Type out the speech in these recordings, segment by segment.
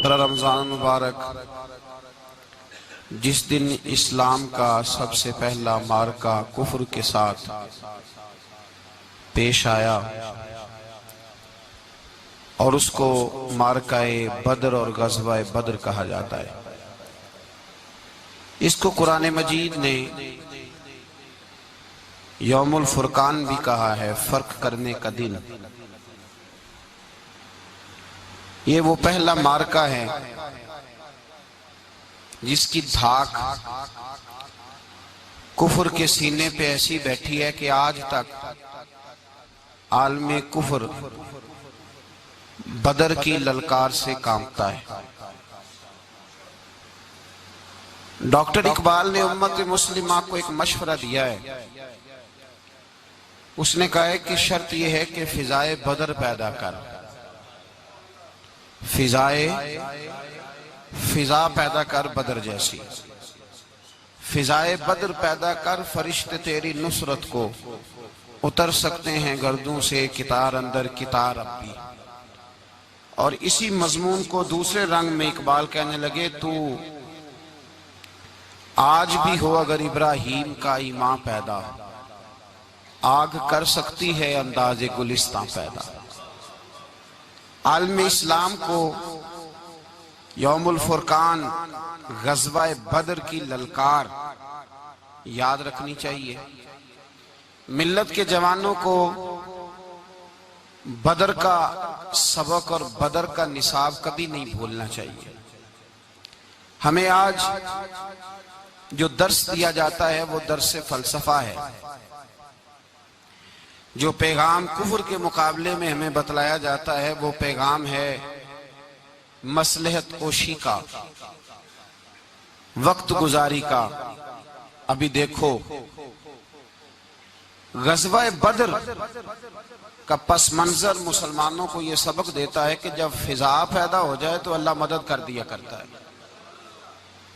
رمضان مبارک جس دن اسلام کا سب سے پہلا معرکہ کفر کے ساتھ پیش آیا اور اس کو معرکہ بدر اور غزوہ بدر کہا جاتا ہے۔ اس کو قرآن مجید نے یوم الفرقان بھی کہا ہے، فرق کرنے کا دن۔ یہ وہ پہلا معرکہ ہے جس کی دھاک کفر کے سینے پہ ایسی بیٹھی ہے کہ آج تک عالم کفر بدر کی للکار سے کانپتا ہے۔ ڈاکٹر اقبال نے امت مسلمہ کو ایک مشورہ دیا ہے۔ اس نے کہا ہے کہ شرط یہ ہے کہ فضائے بدر پیدا کر، فضا پیدا کر بدر جیسی، فضائے بدر پیدا کر، فرشتے تیری نصرت کو اتر سکتے ہیں گردوں سے کتار اندر کتار اب بھی۔ اور اسی مضمون کو دوسرے رنگ میں اقبال کہنے لگے، تو آج بھی ہو اگر ابراہیم کا ایمان پیدا، آگ کر سکتی ہے انداز گلستاں پیدا۔ عالم اسلام کو یوم الفرقان غزوہ بدر کی للکار یاد رکھنی چاہیے۔ ملت کے جوانوں کو بدر کا سبق اور بدر کا نصاب کبھی نہیں بھولنا چاہیے۔ ہمیں آج جو درس دیا جاتا ہے وہ درس فلسفہ ہے۔ جو پیغام کفر کے مقابلے میں ہمیں بتلایا جاتا ہے وہ پیغام ہے مصلحت کوشی کا، وقت گزاری کا۔ ابھی دیکھو غزوہ بدر کا پس منظر مسلمانوں کو یہ سبق دیتا ہے کہ جب فضا پیدا ہو جائے تو اللہ مدد کر دیا کرتا ہے۔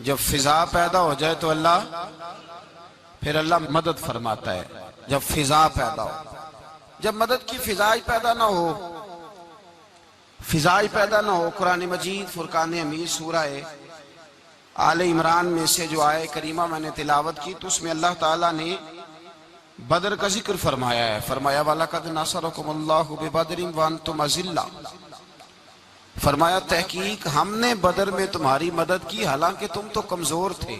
جب فضا پیدا ہو جائے تو اللہ مدد فرماتا ہے۔ جب فضا پیدا ہو، جب مدد کی فضائی پیدا نہ ہو، قرآن مجید فرقان حمید سورہ آل عمران میں سے جو آیہ کریمہ میں نے تلاوت کی تو اس میں اللہ تعالیٰ نے بدر کا ذکر فرمایا ہے۔ فرمایا وَلَقَدْ نَصَرَكُمُ اللَّهُ بِبَدْرٍ وَأَنْتُمْ أَذِلَّةٌ، فرمایا تحقیق ہم نے بدر میں تمہاری مدد کی حالانکہ تم تو کمزور تھے۔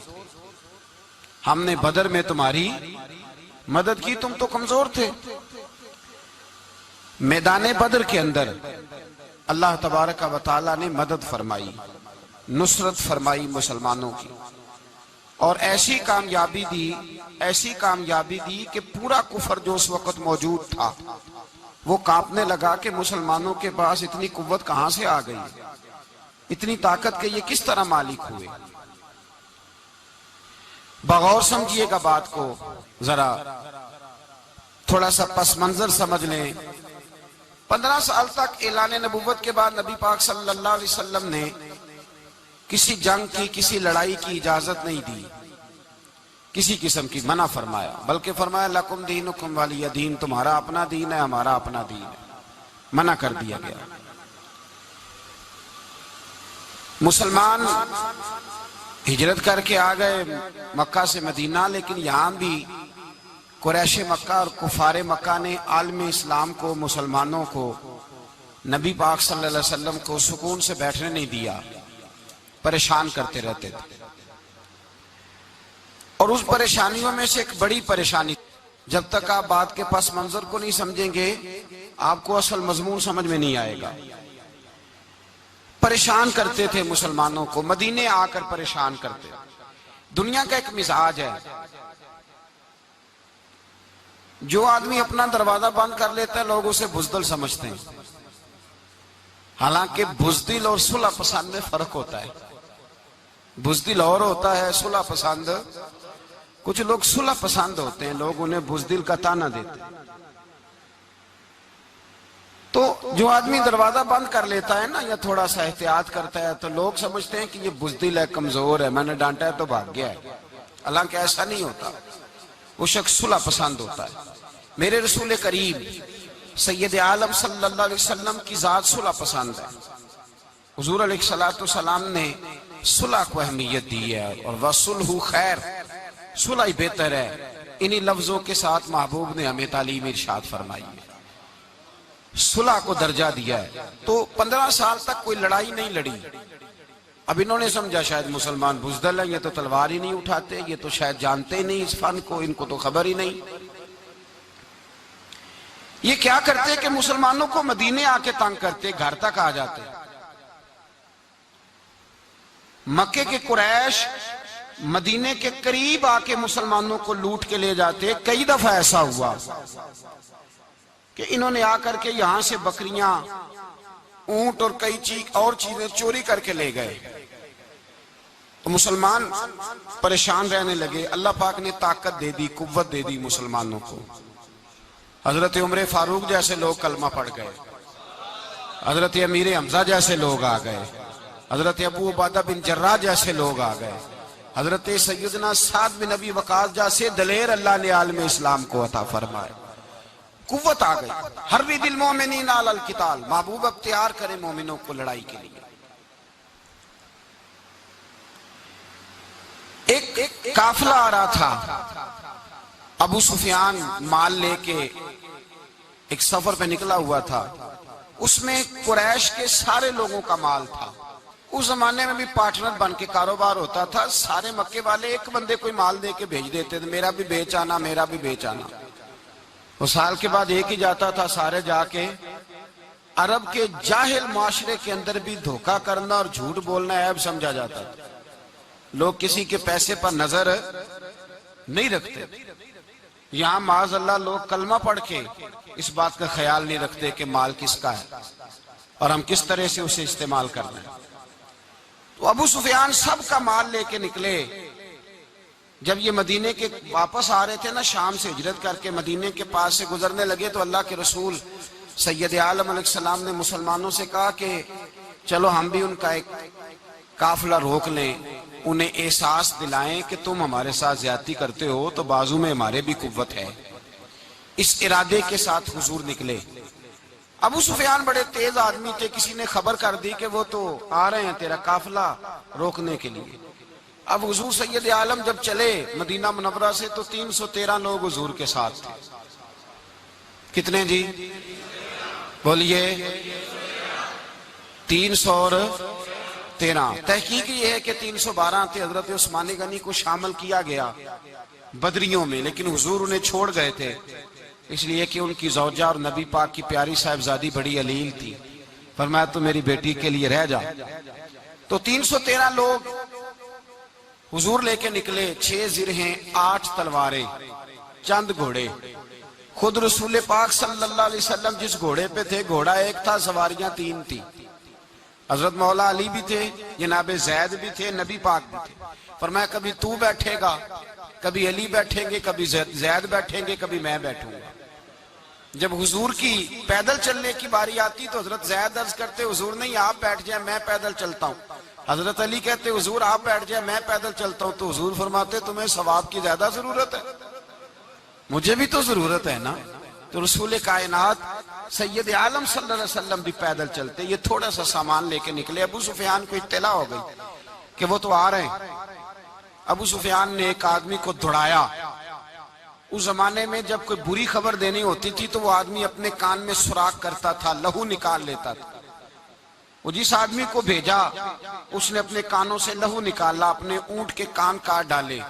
ہم نے بدر میں تمہاری مدد کی، تم تو کمزور تھے۔ میدان بدر کے اندر اللہ تبارک و تعالیٰ نے مدد فرمائی، نصرت فرمائی مسلمانوں کی، اور ایسی کامیابی دی کہ پورا کفر جو اس وقت موجود تھا وہ کانپنے لگا کہ مسلمانوں کے پاس اتنی قوت کہاں سے آ گئی، اتنی طاقت کہ یہ کس طرح مالک ہوئے۔ بغور سمجھیے گا بات کو، ذرا تھوڑا سا پس منظر سمجھ لیں۔ 15 سال تک اعلان نبوت کے بعد نبی پاک صلی اللہ علیہ وسلم نے کسی جنگ کی، کسی لڑائی کی اجازت نہیں دی، کسی قسم کی منع فرمایا، بلکہ فرمایا لکم دینکم ولی دین، تمہارا اپنا دین ہے ہمارا اپنا دین ہے، منع کر دیا گیا۔ مسلمان ہجرت کر کے آ گئے مکہ سے مدینہ، لیکن یہاں بھی قریش مکہ اور کفار مکہ نے عالم اسلام کو، مسلمانوں کو، نبی پاک صلی اللہ علیہ وسلم کو سکون سے بیٹھنے نہیں دیا، پریشان کرتے رہتے تھے۔ اور اس پریشانیوں میں سے ایک بڑی پریشانی، جب تک آپ بات کے پس منظر کو نہیں سمجھیں گے آپ کو اصل مضمون سمجھ میں نہیں آئے گا۔ پریشان کرتے تھے مسلمانوں کو، مدینے آ کر پریشان کرتے۔ دنیا کا ایک مزاج ہے، جو آدمی اپنا دروازہ بند کر لیتا ہے لوگ اسے بزدل سمجھتے ہیں، حالانکہ بزدل اور صلح پسند میں فرق ہوتا ہے۔ بزدل اور ہوتا ہے، صلح پسند، کچھ لوگ صلح پسند ہوتے ہیں، لوگ انہیں بزدل کا طعنہ دیتے ہیں۔ تو جو آدمی دروازہ بند کر لیتا ہے نا، یا تھوڑا سا احتیاط کرتا ہے، تو لوگ سمجھتے ہیں کہ یہ بزدل ہے، کمزور ہے، میں نے ڈانٹا ہے تو بھاگ گیا ہے، حالانکہ ایسا نہیں ہوتا، وہ شخص صلح پسند ہوتا ہے۔ میرے رسول کریم سید عالم صلی اللہ علیہ وسلم کی ذات صلح پسند ہے، حضور علیہ الصلوۃ والسلام نے صلح کو اہمیت دی ہے، اور وَصُلْحُ خیر، صلح ہی بہتر ہے۔ انہی لفظوں کے ساتھ محبوب نے ہمیں تعلیم ارشاد فرمائی ہے، صلح کو درجہ دیا ہے۔ تو 15 سال تک کوئی لڑائی نہیں لڑی۔ اب انہوں نے سمجھا شاید مسلمان بزدل ہیں، یہ تو تلوار ہی نہیں اٹھاتے، یہ تو شاید جانتے ہی نہیں اس فن کو، ان کو تو خبر ہی نہیں۔ یہ کیا کرتے کہ مسلمانوں کو مدینے آ کے تنگ کرتے، گھر تک آ جاتے۔ مکے کے قریش مدینے کے قریب آ کے مسلمانوں کو لوٹ کے لے جاتے۔ کئی دفعہ ایسا ہوا کہ انہوں نے آ کر کے یہاں سے بکریاں، اونٹ اور کئی اور چیزیں چوری کر کے لے گئے۔ تو مسلمان پریشان رہنے لگے۔ اللہ پاک نے طاقت دے دی، قوت دے دی مسلمانوں کو۔ حضرت عمر فاروق جیسے لوگ کلمہ پڑھ گئے، حضرت امیر حمزہ جیسے لوگ آ گئے، حضرت ابو عبیدہ بن جراح جیسے لوگ آ گئے، حضرت سیدنا سعد بن ابی وقاص جیسے دلیر اللہ نے عالم اسلام کو عطا فرمائے۔ قوت آ گئی۔ حرِّض المؤمنین علی القتال، محبوب اختیار کرے مومنوں کو لڑائی کے لیے۔ ایک قافلہ آ رہا تھا، ابو سفیان مال لے کے ایک سفر پہ نکلا ہوا تھا، اس میں قریش کے سارے لوگوں کا مال تھا۔ اس زمانے میں بھی پارٹنر بن کے کاروبار ہوتا تھا، سارے مکے والے ایک بندے کوئی مال دے کے بھیج دیتے تھے، میرا بھی بیچ آنا، میرا بھی بیچ آنا۔ وہ سال کے بعد ایک ہی جاتا تھا، سارے جا کے۔ عرب کے جاہل معاشرے کے اندر بھی دھوکہ کرنا اور جھوٹ بولنا عیب سمجھا جاتا تھا۔ لوگ کسی کے پیسے پر نظر نہیں رکھتے۔ یہاں معاذ اللہ لوگ کلمہ پڑھ کے اس بات کا خیال نہیں رکھتے کہ مال کس کا ہے اور ہم کس طرح سے اسے استعمال کرنا ہے۔ تو ابو سفیان سب کا مال لے کے نکلے۔ جب یہ مدینے کے واپس آ رہے تھے نا، شام سے ہجرت کر کے مدینے کے پاس سے گزرنے لگے، تو اللہ کے رسول سید عالم علیہ السلام نے مسلمانوں سے کہا کہ چلو ہم بھی ان کا ایک قافلہ روک لیں، انہیں احساس دلائیں کہ تم ہمارے ساتھ زیادتی کرتے ہو تو بازو میں ہمارے بھی قوت ہے۔ اس ارادے کے ساتھ حضور نکلے۔ ابو سفیان بڑے تیز آدمی تھے، کسی نے خبر کر دی کہ وہ تو آ رہے ہیں تیرا قافلہ روکنے کے لیے۔ اب حضور سید عالم جب چلے مدینہ منورہ سے تو 313 لوگ حضور کے ساتھ تھے۔ کتنے جی؟ بولیے 313۔ تحقیق یہ ہے کہ 312 تھے، حضرت عثمان غنی کو شامل کیا گیا بدریوں میں، لیکن حضور انہیں چھوڑ گئے تھے، اس لیے کہ ان کی زوجہ اور نبی پاک کی پیاری صاحبزادی بڑی علیل تھی۔ فرمایا تو میری بیٹی کے لیے رہ جا۔ تو 313 لوگ حضور لے کے نکلے، 6 زرہیں، 8 تلواریں، چند گھوڑے۔ خود رسول پاک صلی اللہ علیہ وسلم جس گھوڑے پہ تھے، گھوڑا ایک تھا، سواریاں 3 تھی۔ حضرت مولا علی بھی تھے، جناب زید بھی تھے، نبی پاک بھی تھے۔ فرمایا کبھی تو بیٹھے گا، کبھی علی بیٹھیں گے، کبھی زید بیٹھیں گے، کبھی میں بیٹھوں گا۔ جب حضور کی پیدل چلنے کی باری آتی تو حضرت زید عرض کرتے حضور نہیں آپ بیٹھ جائیں، میں پیدل چلتا ہوں۔ حضرت علی کہتے حضور آپ بیٹھ جائیں، میں پیدل چلتا ہوں۔ تو حضور فرماتے تمہیں ثواب کی زیادہ ضرورت ہے، مجھے بھی تو ضرورت ہے نا۔ تو رسول کائنات سید عالم صلی اللہ علیہ وسلم بھی پیدل چلتے، یہ تھوڑا سا سامان لے کے نکلے۔ ابو سفیان کو اطلاع ہو گئی کہ وہ تو آ رہے ہیں۔ ابو سفیان نے ایک آدمی کو دوڑایا۔ اس زمانے میں جب کوئی بری خبر دینی ہوتی تھی تو وہ آدمی اپنے کان میں سوراخ کرتا تھا، لہو نکال لیتا تھا۔ وہ جس آدمی کو بھیجا اس نے اپنے کانوں سے لہو نکالا، اپنے اونٹ کے کان کاٹ ڈالے،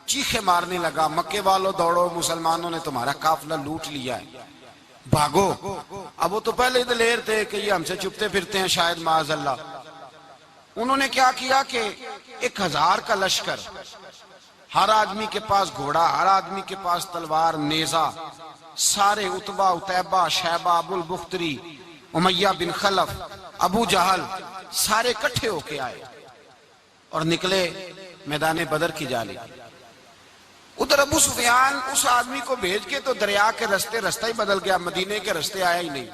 چیخے مارنے لگا، مکے والوں دوڑو، مسلمانوں نے تمہارا قافلہ لوٹ لیا ہے، بھاگو۔ اب وہ تو پہلے دلیر تھے کہ یہ ہم سے چھپتے پھرتے ہیں شاید معاذ اللہ۔ انہوں نے کیا کیا کہ 1000 کا لشکر، ہر آدمی کے پاس گھوڑا، ہر آدمی کے پاس تلوار، نیزہ، سارے عتبہ، عتیبہ، شیبہ، ابو البختری، امیہ بن خلف، ابو جہل، سارے کٹھے ہو کے آئے اور نکلے میدان بدر کی جانب۔ ادھر ابو سفیان اس آدمی کو بھیج کے تو دریا کے رستہ ہی بدل گیا، مدینے کے رستے آیا ہی نہیں،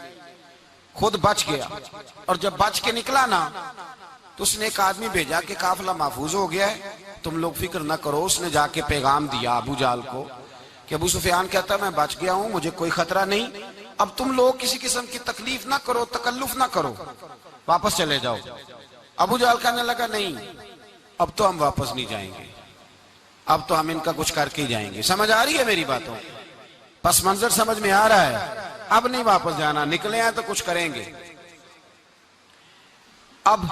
خود بچ گیا۔ اور جب بچ کے نکلا نا تو اس نے ایک آدمی بھیجا کہ قافلہ محفوظ ہو گیا ہے، تم لوگ فکر نہ کرو۔ اس نے جا کے پیغام دیا ابو جہل کو کہ ابو سفیان کہتا میں بچ گیا ہوں، مجھے کوئی خطرہ نہیں، اب تم لوگ کسی قسم کی تکلیف نہ کرو، تکلف نہ کرو، واپس چلے جاؤ۔ ابو جہل کہنے لگا نہیں، اب تو ہم واپس نہیں جائیں گے، اب تو ہم ان کا کچھ کر کے ہی جائیں گے۔ سمجھ آ رہی ہے میری باتوں؟ پس منظر سمجھ میں آ رہا ہے؟ اب نہیں واپس جانا، نکلے ہیں تو کچھ کریں گے۔ اب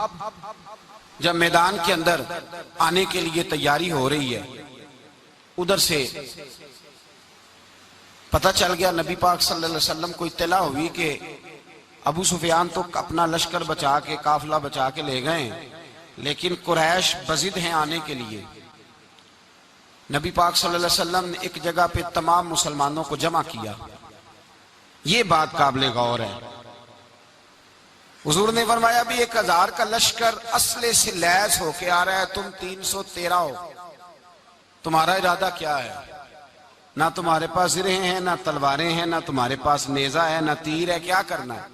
جب میدان کے اندر آنے کے لیے تیاری ہو رہی ہے، ادھر سے پتہ چل گیا، نبی پاک صلی اللہ علیہ وسلم کو اطلاع ہوئی کہ ابو سفیان تو اپنا لشکر بچا کے، قافلہ بچا کے لے گئے، لیکن قریش بضد ہیں آنے کے لیے۔ نبی پاک صلی اللہ علیہ وسلم نے ایک جگہ پہ تمام مسلمانوں کو جمع کیا۔ یہ بات قابل غور ہے۔ حضور نے فرمایا بھی 1000 کا لشکر اسلحے سے لیس ہو کے آ رہا ہے، تم 313 ہو، تمہارا ارادہ کیا ہے؟ نہ تمہارے پاس زرہیں ہیں، نہ تلواریں ہیں، نہ تمہارے پاس نیزہ ہے، نہ تیر ہے، کیا کرنا ہے؟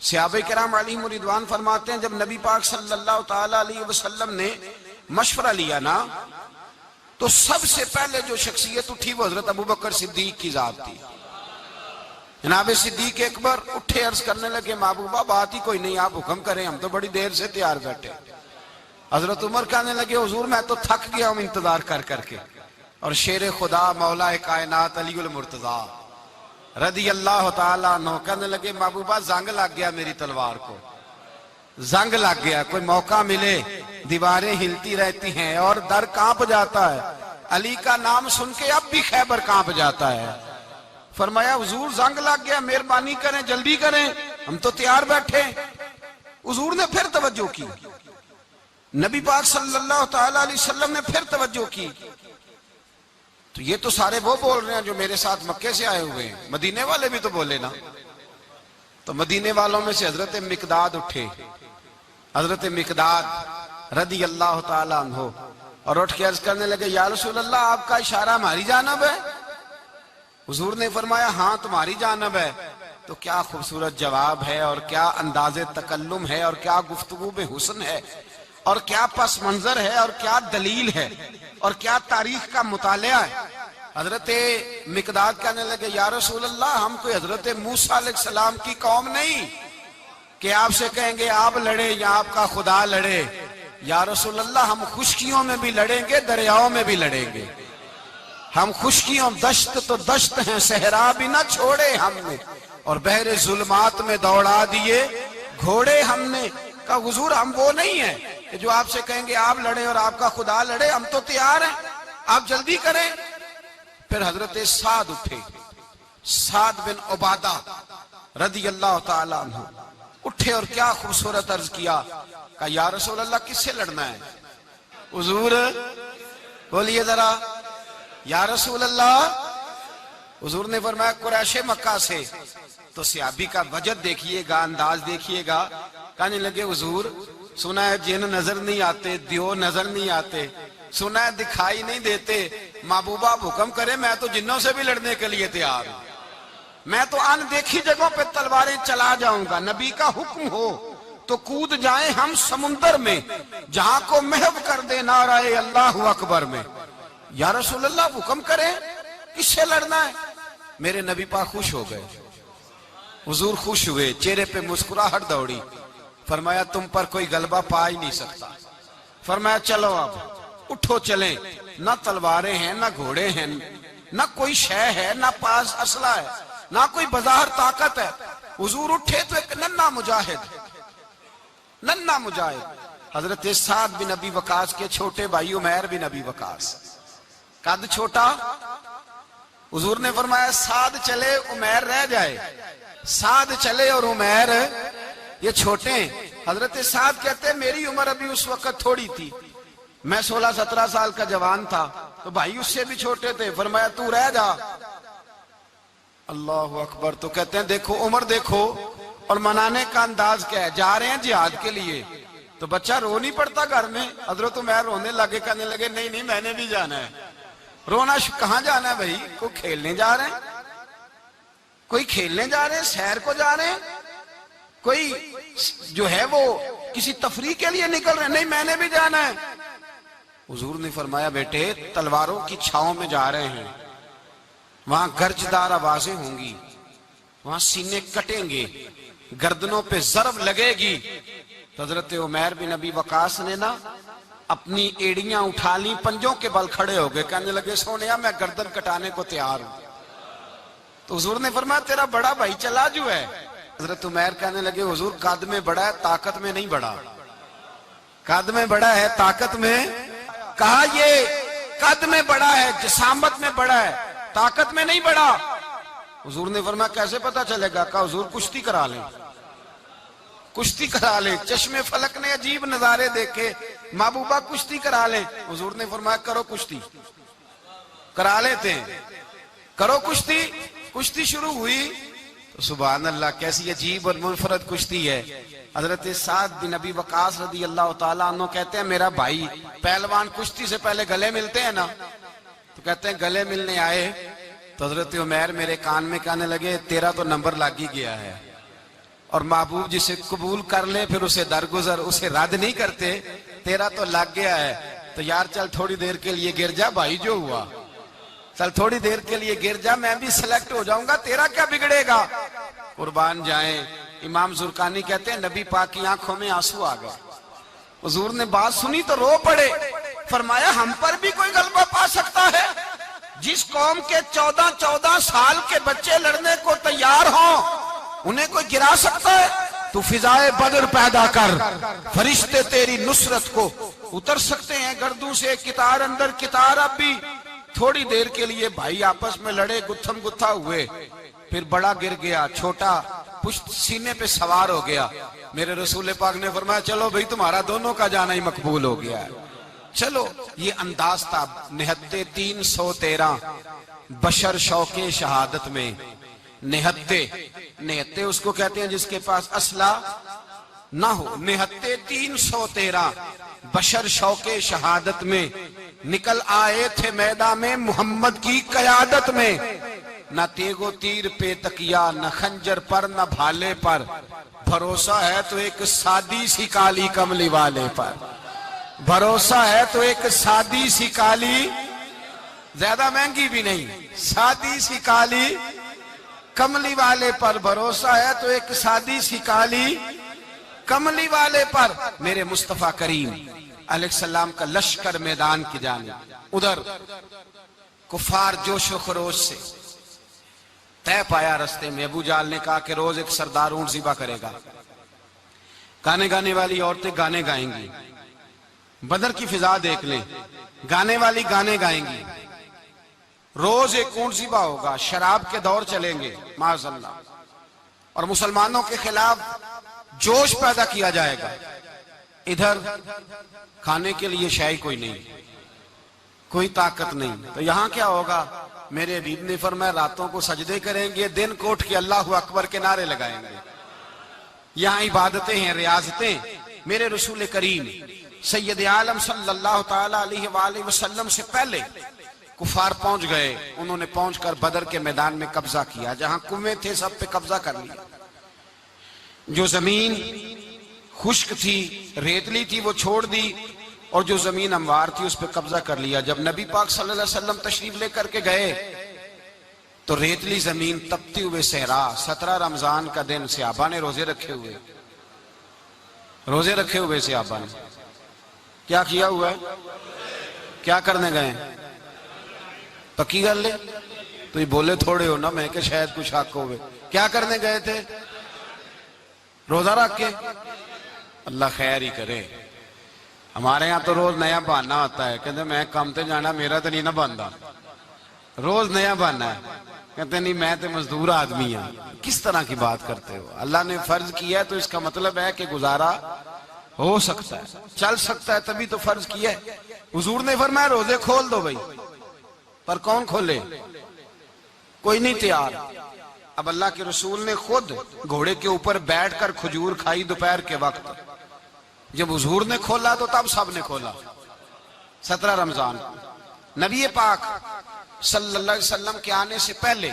صحابہ کرام علیہم رضوان فرماتے ہیں جب نبی پاک صلی اللہ تعالی علیہ وسلم نے مشورہ لیا نا، تو سب سے پہلے جو شخصیت اٹھی وہ حضرت ابوبکر صدیق کی ذات تھی۔ جناب صدیق اکبر اٹھے، عرض کرنے لگے محبوبہ بات ہی کوئی نہیں، آپ حکم کریں، ہم تو بڑی دیر سے تیار بیٹھے۔ حضرت عمر کہنے لگے حضور میں تو تھک گیا ہوں انتظار کر کر کے۔ اور شیر خدا مولا کائنات علی المرتضیٰ رضی اللہ تعالیٰ عنہ کہنے لگے محبوبہ زنگ لگ گیا میری تلوار کو، زنگ لگ گیا، کوئی موقع ملے دیواریں ہلتی رہتی ہیں اور در کانپ جاتا ہے، علی کا نام سن کے اب بھی خیبر کانپ جاتا ہے۔ فرمایا حضور زنگ لگ گیا، مہربانی کریں جلدی کریں، ہم تو تیار بیٹھے۔ حضور نے پھر توجہ کی، نبی پاک صلی اللہ تعالی علیہ وسلم نے پھر توجہ کی، تو یہ تو سارے وہ بول رہے ہیں جو میرے ساتھ مکے سے آئے ہوئے ہیں، مدینے والے بھی تو بولے نا۔ تو مدینے والوں میں سے حضرت مقداد اٹھے، حضرت مقداد رضی اللہ تعالیٰ عنہ، اور اٹھ کے عرض کرنے لگے یا رسول اللہ آپ کا اشارہ ہماری جانب ہے؟ حضور نے فرمایا ہاں تمہاری جانب ہے۔ تو کیا خوبصورت جواب ہے، اور کیا انداز تکلم ہے، اور کیا گفتگو میں حسن ہے، اور کیا پس منظر ہے، اور کیا دلیل ہے، اور کیا تاریخ کا مطالعہ ہے۔ حضرت مقداد کہنے لگے یا رسول اللہ ہم کوئی حضرت موسیٰ علیہ السلام کی قوم نہیں کہ آپ سے کہیں گے آپ لڑے یا آپ کا خدا لڑے۔ یا رسول اللہ ہم خشکیوں میں بھی لڑیں گے، دریاؤں میں بھی لڑیں گے، ہم خشکیوں دشت تو دشت ہیں، صحرا بھی نہ چھوڑے ہم نے، اور بحر ظلمات میں دوڑا دیے گھوڑے ہم نے۔ کہا حضور ہم وہ نہیں ہیں کہ جو آپ سے کہیں گے آپ لڑیں اور آپ کا خدا لڑے، ہم تو تیار ہیں، آپ جلدی کریں۔ پھر حضرت سعد اٹھے، سعد بن عبادہ رضی اللہ تعالیٰ عنہ اٹھے اور کیا خوبصورت عرض کیا، کہا یا رسول اللہ کس سے لڑنا ہے؟ حضور بولیے ذرا یا رسول اللہ۔ حضور نے فرمایا قریش مکہ سے۔ تو صحابی کا وجد دیکھیے گا، انداز دیکھیے گا، کہنے لگے حضور سنا ہے جن نظر نہیں آتے، دیو نظر نہیں آتے، سنا ہے دکھائی نہیں دیتے، محبوبہ آپ حکم کرے میں تو جنوں سے بھی لڑنے کے لیے تیار ہوں، میں تو ان دیکھی جگہوں پہ تلواریں چلا جاؤں گا، نبی کا حکم ہو تو کود جائیں ہم سمندر میں، جہاں کو محو کر دے نعرہ اللہ اکبر میں۔ یا رسول اللہ حکم کریں کس سے لڑنا ہے؟ میرے نبی پاک خوش ہو گئے، حضور خوش ہوئے، چہرے پہ مسکراہٹ دوڑی، فرمایا تم پر کوئی غلبہ پا ہی نہیں سکتا۔ فرمایا چلو اب اٹھو چلیں، نہ تلواریں ہیں، نہ گھوڑے ہیں، نہ کوئی شے ہے، نہ پاس اسلحہ ہے، نہ کوئی بظاہر طاقت ہے۔ حضور اٹھے تو ایک ننھا مجاہد حضرت سعد بن ابی وقاص کے چھوٹے بھائی عمیر بن ابی وقاص، قد چھوٹا، حضور نے فرمایا سعد چلے عمیر رہ جائے، سعد چلے اور عمیر یہ چھوٹے ہیں۔ حضرت سعد کہتے ہیں میری عمر ابھی اس وقت تھوڑی تھی، میں 16-17 سال کا جوان تھا، تو بھائی اس سے بھی چھوٹے تھے، فرمایا تو رہ جا۔ اللہ اکبر۔ تو کہتے ہیں دیکھو عمر دیکھو، اور منانے کا انداز کیا ہے، جا رہے ہیں جہاد کے لیے، تو بچہ رو نہیں پڑتا گھر میں۔ حضرت عمیر رونے لگے، کہنے لگے نہیں نہیں میں نے بھی جانا ہے۔ رونا کہاں جانا ہے بھائی؟ کوئی کھیلنے جا رہے ہیں، کوئی کھیلنے جا رہے ہیں، سیر کو جا رہے ہیں، کوئی جو ہے وہ کسی تفریح کے لیے نکل رہے ہیں، نہیں میں نے بھی جانا ہے۔ حضور نے فرمایا بیٹے تلواروں کی چھاؤں میں جا رہے ہیں، وہاں گرجدار آوازیں ہوں گی، وہاں سینے کٹیں گے، گردنوں پہ ضرب لگے گی. تو حضرت عمیر بن ابی وقاص نے نا اپنی ایڑیاں اٹھا لی، پنجوں کے بل کھڑے ہو گئے، کہنے لگے سونیا میں گردن کٹانے کو تیار ہوں. تو حضور نے فرمایا تیرا بڑا بھائی چلا جو ہے. حضرت عمیر کہنے لگے حضور قد میں بڑا ہے، طاقت میں نہیں بڑا. قد میں بڑا ہے، طاقت میں. کہا یہ قد میں بڑا ہے، جسامت میں بڑا ہے، طاقت میں نہیں بڑا. حضور نے فرمایا کیسے پتا چلے گا؟ کہا حضور کشتی کرا لیں، کشتی کرا لیں. چشم فلک نے عجیب نظارے دیکھے، محبوبہ کشتی کرا لیں. حضور نے فرمایا کرو کشتی. کرا لیتے ہیں، کرو کشتی. کشتی شروع ہوئی تو سبحان اللہ کیسی عجیب اور منفرد کشتی ہے. حضرت سعد بن ابی وقاص رضی اللہ تعالیٰ عنہ کہتے ہیں میرا بھائی پہلوان کشتی سے پہلے گلے ملتے ہیں نا، تو کہتے ہیں گلے ملنے آئے تو حضرت عمیر میرے کان میں کہنے لگے تیرا تو نمبر لگ ہی گیا ہے، اور محبوب جسے قبول کر لے پھر اسے درگزر، اسے رد نہیں کرتے، تیرا تو لگ گیا ہے. تو یار چل تھوڑی دیر کے لیے گر جا بھائی، جو ہوا چل تھوڑی دیر کے لیے گر جا، میں بھی سلیکٹ ہو جاؤں گا، تیرا کیا بگڑے گا. قربان جائیں. امام زرقانی کہتے ہیں نبی پاک کی آنکھوں میں آنسو آ گئے. حضور نے بات سنی تو رو پڑے. فرمایا ہم پر بھی کوئی غلبہ پا سکتا ہے؟ جس قوم کے 14 سال کے بچے لڑنے کو تیار ہوں انہیں کوئی گرا سکتا ہے؟ تو فضائے بدر پیدا کر، فرشتے تیری نصرت کو اتر سکتے ہیں گردوں سے کتار اندر کتار. اب بھی تھوڑی دیر کے لیے بھائی آپس میں لڑے، گتھم گتھا ہوئے، پھر بڑا گر گیا، چھوٹا پشت سینے پہ سوار ہو گیا. میرے رسول پاک نے فرمایا چلو بھئی تمہارا دونوں کا جانا ہی مقبول ہو گیا ہے. چلو یہ انداز تھا. نہتے 313 بشر شوق شہادت میں. نہتے اس کو کہتے ہیں جس کے پاس اسلحہ نہ ہو. نہتے 313 بشر شوق شہادت میں نکل آئے تھے میدان میں محمد کی قیادت میں. نہ تیگ و تیر پہ تکیا، نہ خنجر پر نہ بھالے پر، بھروسہ ہے تو ایک سادی سی کالی کملی والے پر. بھروسہ ہے تو ایک سادی سی کالی، زیادہ مہنگی بھی نہیں، سادی سی کالی کملی والے پر. بھروسہ ہے تو ایک سادی سی کالی کملی والے پر. میرے مصطفیٰ کریم علیہ السلام کا لشکر میدان کی جانب، ادھر کفار جوش و خروش سے طے پایا رستے میں. ابو جہل نے کہا کہ روز ایک سردار اونٹ ذبح کرے گا، گانے گانے والی عورتیں گانے گائیں گی. بدر کی فضا دیکھ لیں، گانے والی گانے گائیں گی، روز ایک اونٹ ذبح ہوگا. شراب کے دور چلیں گے معاذ اللہ، اور مسلمانوں کے خلاف جوش پیدا کیا جائے گا. ادھر کھانے کے لیے شے کوئی نہیں، کوئی طاقت نہیں. تو یہاں کیا ہوگا؟ میرے حبیب نے فرمایا راتوں کو سجدے کریں گے، دن کو اٹھ کے اللہ اکبر کے نعرے لگائیں گے. یہاں عبادتیں ہیں، ریاضتیں. میرے رسول کریم سید عالم صلی اللہ تعالی علیہ وآلہ وسلم سے پہلے کفار پہنچ گئے. انہوں نے پہنچ کر بدر کے میدان میں قبضہ کیا. جہاں کنویں تھے سب پہ قبضہ کر لیا. جو زمین خشک تھی، ریتلی تھی، وہ چھوڑ دی، اور جو زمین ہموار تھی اس پہ قبضہ کر لیا. جب نبی پاک صلی اللہ علیہ وسلم تشریف لے کر کے گئے تو ریتلی زمین، تپتی ہوئے صحرا. 17 رمضان کا دن صحابہ نے روزے رکھے ہوئے، روزے رکھے ہوئے صحابہ نے کیا کیا ہوا ہے؟ کیا کرنے گئے؟ پکی گل لے تو یہ بولے تھوڑے ہو نا، میں کہ شاید کچھ حق ہوئے. کیا کرنے گئے تھے؟ روزہ رکھ کے. اللہ خیر ہی کرے. ہمارے یہاں تو روز نیا بہانہ ہوتا ہے، کہتے میں کام تے جانا، میرا تو نہیں نہ بنتا. روز نیا بہانہ ہے، کہتے نہیں میں تو مزدور آدمی ہوں. کس طرح کی بات کرتے ہو؟ اللہ نے فرض کیا ہے تو اس کا مطلب ہے کہ گزارا ہو سکتا ہے، چل سکتا ہے، تبھی تو فرض کیا ہے. حضور نے فرمایا روزے کھول دو بھائی، پر کون کھولے؟ کوئی نہیں تیار. اب اللہ کے رسول نے خود گھوڑے کے اوپر بیٹھ کر کھجور کھائی دوپہر کے وقت. جب حضور نے کھولا تو تب سب نے کھولا. 17 رمضان نبی پاک صلی اللہ علیہ وسلم کے آنے سے پہلے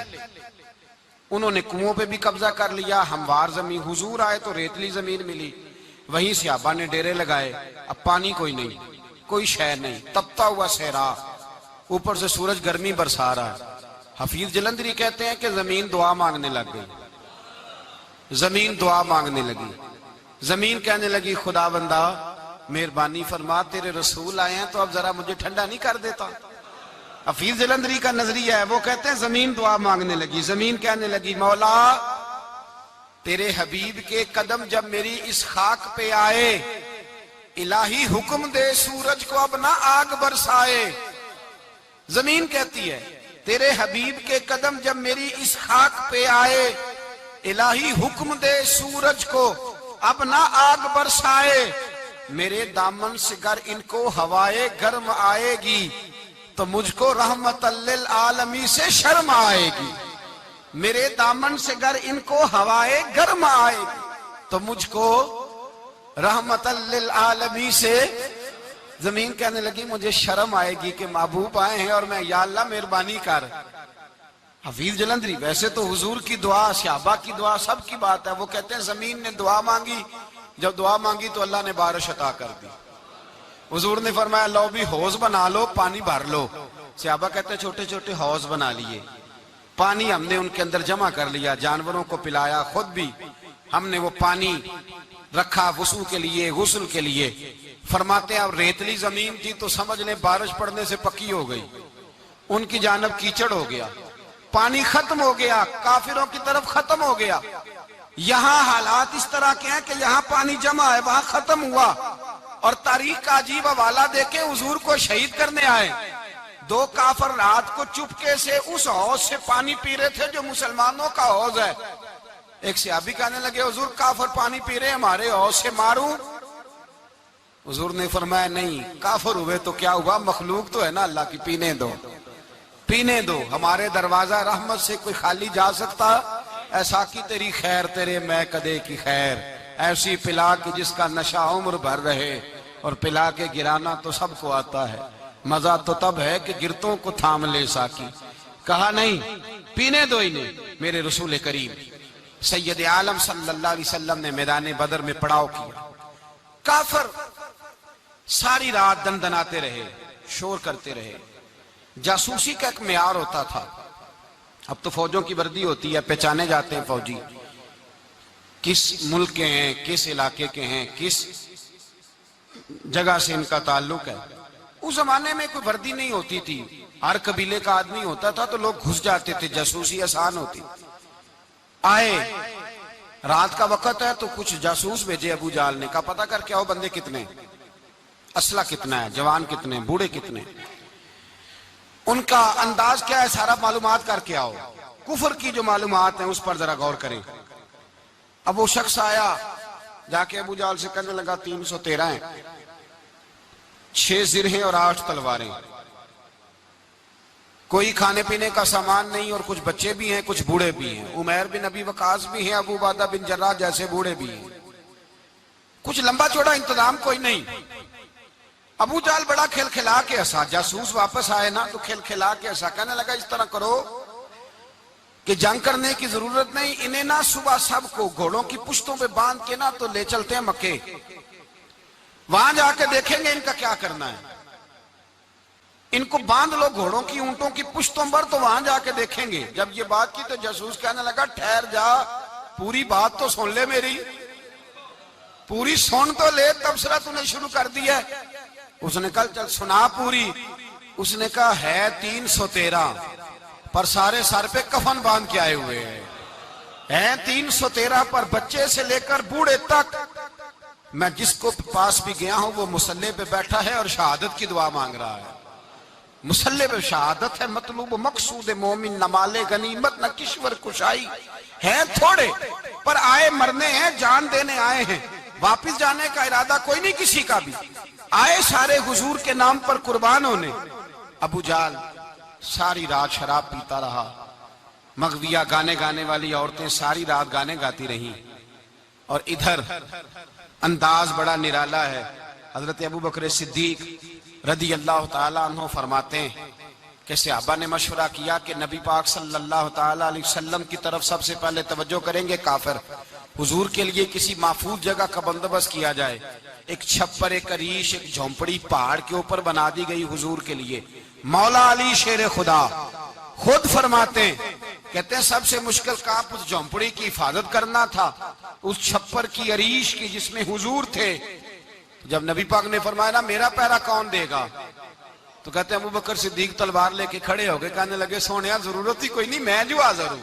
انہوں نے کنووں پہ بھی قبضہ کر لیا، ہموار زمین. حضور آئے تو ریتلی زمین ملی، وہیں صحابہ نے ڈیرے لگائے. اب پانی کوئی نہیں، کوئی شے نہیں، تپتا ہوا صحرا، اوپر سے سورج گرمی برسا رہا ہے. حفیظ جلندری کہتے ہیں کہ زمین دعا مانگنے لگ گئی. زمین دعا مانگنے لگی. زمین کہنے لگی خدا بندہ مہربانی فرما تیرے رسول آئے ہیں تو اب ذرا مجھے ٹھنڈا نہیں کر دیتا. حفیظ جلندری کا نظریہ ہے، وہ کہتے ہیں زمین دعا مانگنے لگی. زمین کہنے لگی مولا تیرے حبیب کے قدم جب میری اس خاک پہ آئے، الہی حکم دے سورج کو اب نہ آگ برسائے. زمین کہتی ہے تیرے حبیب کے قدم جب میری اس خاک پہ آئے، الہی حکم دے سورج کو اب نہ آگ برسائے. میرے دامن سے گر ان کو ہوائے گرم آئے گی تو مجھ کو رحمت للعالمین سے شرم آئے گی. میرے دامن سے گر ان کو ہوائے گرم آئے گی تو مجھ کو رحمت للعالمین سے. زمین کہنے لگی مجھے شرم آئے گی کہ محبوب آئے ہیں اور میں یا اللہ مہربانی کر. حفیظ جلندری ویسے تو حضور کی دعا، صحابہ کی دعا سب کی بات ہے. وہ کہتے ہیں زمین نے دعا مانگی، جب دعا مانگی تو اللہ نے بارش عطا کر دی. حضور نے فرمایا لو بھی حوض بنا لو، پانی بھر لو. صحابہ کہتے ہیں چھوٹے چھوٹے حوض بنا لیے، پانی ہم نے ان کے اندر جمع کر لیا، جانوروں کو پلایا، خود بھی ہم نے وہ پانی رکھا وضو کے لیے، غسل کے لیے. فرماتے ہیں اب ریتلی زمین تھی تو سمجھ لیں بارش پڑنے سے پکی ہو گئی، ان کی جانب کیچڑ ہو گیا، پانی ختم ہو گیا، کافروں کی طرف ختم ہو گیا. یہاں حالات اس طرح کے ہیں کہ یہاں پانی جمع ہے، وہاں ختم ہوا. اور تاریخ کا عجیب حوالہ دیکھیں، حضور کو شہید کرنے آئے 2 کافر رات کو چپکے سے اس حوض سے پانی پی رہے تھے جو مسلمانوں کا حوض ہے. ایک صحابی کہنے لگے حضور کافر پانی پی رہے ہمارے حوض سے، ماروں؟ حضور نے فرمایا نہیں، کافر ہوئے تو کیا ہوا، مخلوق تو ہے نا اللہ کی، پینے دو پینے دو. ہمارے دروازہ رحمت سے کوئی خالی جا سکتا؟ ایسا کی تیری خیر تیرے میں کدے کی خیر، ایسی پلا کہ جس کا نشہ عمر بھر رہے، اور پلا کے گرانا تو سب کو آتا ہے، مزہ تو تب ہے کہ گرتوں کو تھام لے ساکی. کہا نہیں پینے دو انہیں. میرے رسول کریم سید عالم صلی اللہ علیہ وسلم نے میدان بدر میں پڑاؤ کیا. کافر ساری رات دندناتے رہے، شور کرتے رہے. جاسوسی کا ایک معیار ہوتا تھا. اب تو فوجوں کی وردی ہوتی ہے، پہچانے جاتے ہیں فوجی کس ملک کے ہیں، کس علاقے کے ہیں، کس جگہ سے ان کا تعلق ہے. اس زمانے میں کوئی وردی نہیں ہوتی تھی، ہر قبیلے کا آدمی ہوتا تھا تو لوگ گھس جاتے تھے، جاسوسی آسان ہوتی. آئے رات کا وقت ہے تو کچھ جاسوس بھیجے ابو جہل نے، کہا پتہ کر کے آؤ بندے کتنے، اسلحہ کتنا ہے، جوان کتنے، بوڑھے کتنے، ان کا انداز کیا ہے، سارا معلومات کر کے آؤ. کفر کی جو معلومات ہیں اس پر ذرا غور کریں. اب وہ شخص آیا جا کے ابو جہل سے کہنے لگا 313 ہیں، 6 زرہیں اور 8 تلواریں، کوئی کھانے پینے کا سامان نہیں، اور کچھ بچے بھی ہیں، کچھ بوڑھے بھی ہیں، عمیر بن ابی وقاص بھی ہیں، ابو عبیدہ بن جراح جیسے بوڑھے بھی ہیں، کچھ لمبا چوڑا انتظام کوئی نہیں. ابو جہل بڑا کھل کھلا کے ہنسا. جاسوس واپس آئے نا تو کھل کھلا کے ہنسا، کہنے لگا اس طرح کرو کہ جنگ کرنے کی ضرورت نہیں، انہیں نا صبح سب کو گھوڑوں کی پشتوں پہ باندھ کے نا تو لے چلتے ہیں مکے، وہاں جا کے دیکھیں گے ان کا کیا کرنا ہے. ان کو باندھ لو گھوڑوں کی اونٹوں کی پشتوں پر تو وہاں جا کے دیکھیں گے. جب یہ بات کی تو جاسوس کہنے لگا ٹھہر جا، پوری بات تو سن لے، میری پوری سن تو لے، تبصرہ تو نے شروع کر دیا. اس نے کہا چل سنا پوری. اس نے کہا ہے 313 پر سارے سر پہ کفن باندھ کے آئے ہوئے ہیں 313 پر بچے سے لے کر بوڑھے تک. میں جس کو پاس بھی گیا ہوں وہ مسلح پہ بیٹھا ہے اور شہادت کی دعا مانگ رہا ہے. مسلح پہ شہادت ہے مطلوب مقصود مومن، نہ مال غنیمت نہ کشور کشائی. ہیں تھوڑے پر آئے مرنے ہیں، جان دینے آئے ہیں، واپس جانے کا ارادہ کوئی نہیں کسی کا بھی. آئے سارے حضور کے نام پر قربان ہونے. ابو جہل ساری رات شراب پیتا رہا. مغویہ گانے گانے والی عورتیں ساری رات گانے گاتی رہیں. اور ادھر انداز بڑا نرالا ہے. حضرت ابو بکر صدیق رضی اللہ تعالیٰ عنہ فرماتے ہیں کہ صحابہ نے مشورہ کیا کہ نبی پاک صلی اللہ تعالیٰ علیہ وسلم کی طرف سب سے پہلے توجہ کریں گے کافر. حضور کے لیے کسی محفوظ جگہ کا بندوبست کیا جائے. ایک چھپر، ایک عریش، ایک جھونپڑی پہاڑ کے اوپر بنا دی گئی حضور کے لیے. مولا علی شیر خدا خود فرماتے ہیں کہتے ہیں سب سے مشکل کام اس جھونپڑی کی حفاظت کرنا تھا، اس چھپر کی عریش کی جس میں حضور تھے۔ جب نبی پاک نے فرمایا نا میرا پہرا کون دے گا، تو کہتے ہیں ابوبکر صدیق تلوار لے کے کھڑے ہو گئے، کہنے لگے سونیا ضرورت ہی کوئی نہیں، میں جو حاضر ہوں۔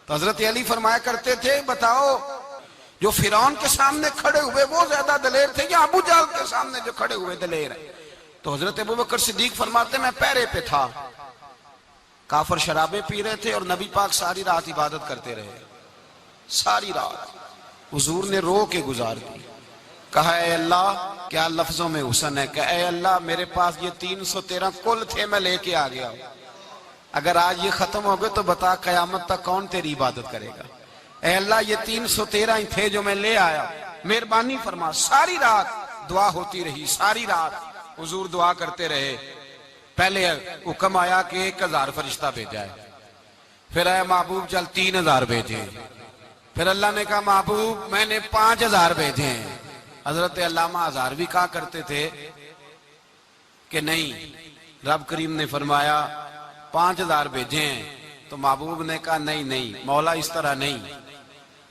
تو حضرت علی فرمایا کرتے تھے بتاؤ جو فرعون کے سامنے کھڑے ہوئے وہ زیادہ دلیر تھے یا ابو جہل کے سامنے جو کھڑے ہوئے دلیر ہیں؟ تو حضرت ابوبکر صدیق فرماتے میں پہرے پہ تھا، کافر شرابیں پی رہے تھے اور نبی پاک ساری رات عبادت کرتے رہے، ساری رات حضور نے رو کے گزار دی۔ کہا اے اللہ، کیا لفظوں میں حسن ہے، کہ اے اللہ میرے پاس یہ 313 کل تھے میں لے کے آ گیا ہوں، اگر آج یہ ختم ہو گئے تو بتا قیامت تک کون تیری عبادت کرے گا؟ اے اللہ یہ 313 ہی تھے جو میں لے آیا، مہربانی فرما۔ ساری رات دعا ہوتی رہی، ساری رات حضور دعا کرتے رہے۔ پہلے حکم آیا کہ 1000 فرشتہ بھیجا ہے، پھر اے محبوب چل 3000 بھیجے، پھر اللہ نے کہا محبوب میں نے 5000 بھیجے ہیں۔ حضرت علامہ ہزاروی کہا کرتے تھے کہ نہیں، رب کریم نے فرمایا 5000 بھیجے ہیں، تو محبوب نے کہا نہیں نہیں مولا اس طرح نہیں،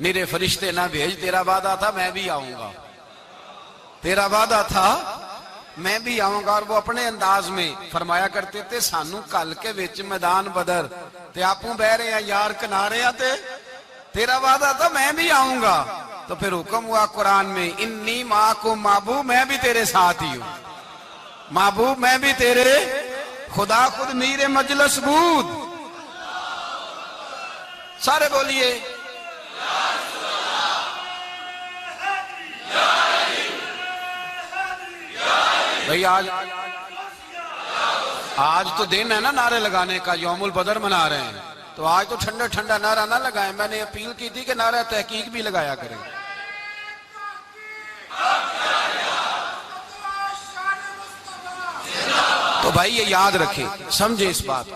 میرے فرشتے نہ بھیج، تیرا وعدہ تھا میں بھی آؤں گا، تیرا وعدہ تھا میں بھی آؤں گا۔ اور وہ اپنے انداز میں فرمایا کرتے تھے سانو کل کے وچ میدان بدر تے آپوں بہ رہے ہیں یار کنارے آتے، تیرا وعدہ تھا میں بھی آؤں گا۔ تو پھر حکم ہوا قرآن میں انی معکم، محبوب میں بھی تیرے ساتھ ہی ہوں، محبوب میں بھی تیرے، خدا خود میر مجلس بود۔ سارے بولیے بھئی آج تو دن ہے نا نعرے لگانے کا، یوم البدر منا رہے ہیں، تو آج تو ٹھنڈا ٹھنڈا نعرہ نہ لگائیں، میں نے اپیل کی تھی کہ نعرہ تحقیق بھی لگایا کریں۔ تو بھائی یہ یاد رکھیں، سمجھے اس بات۔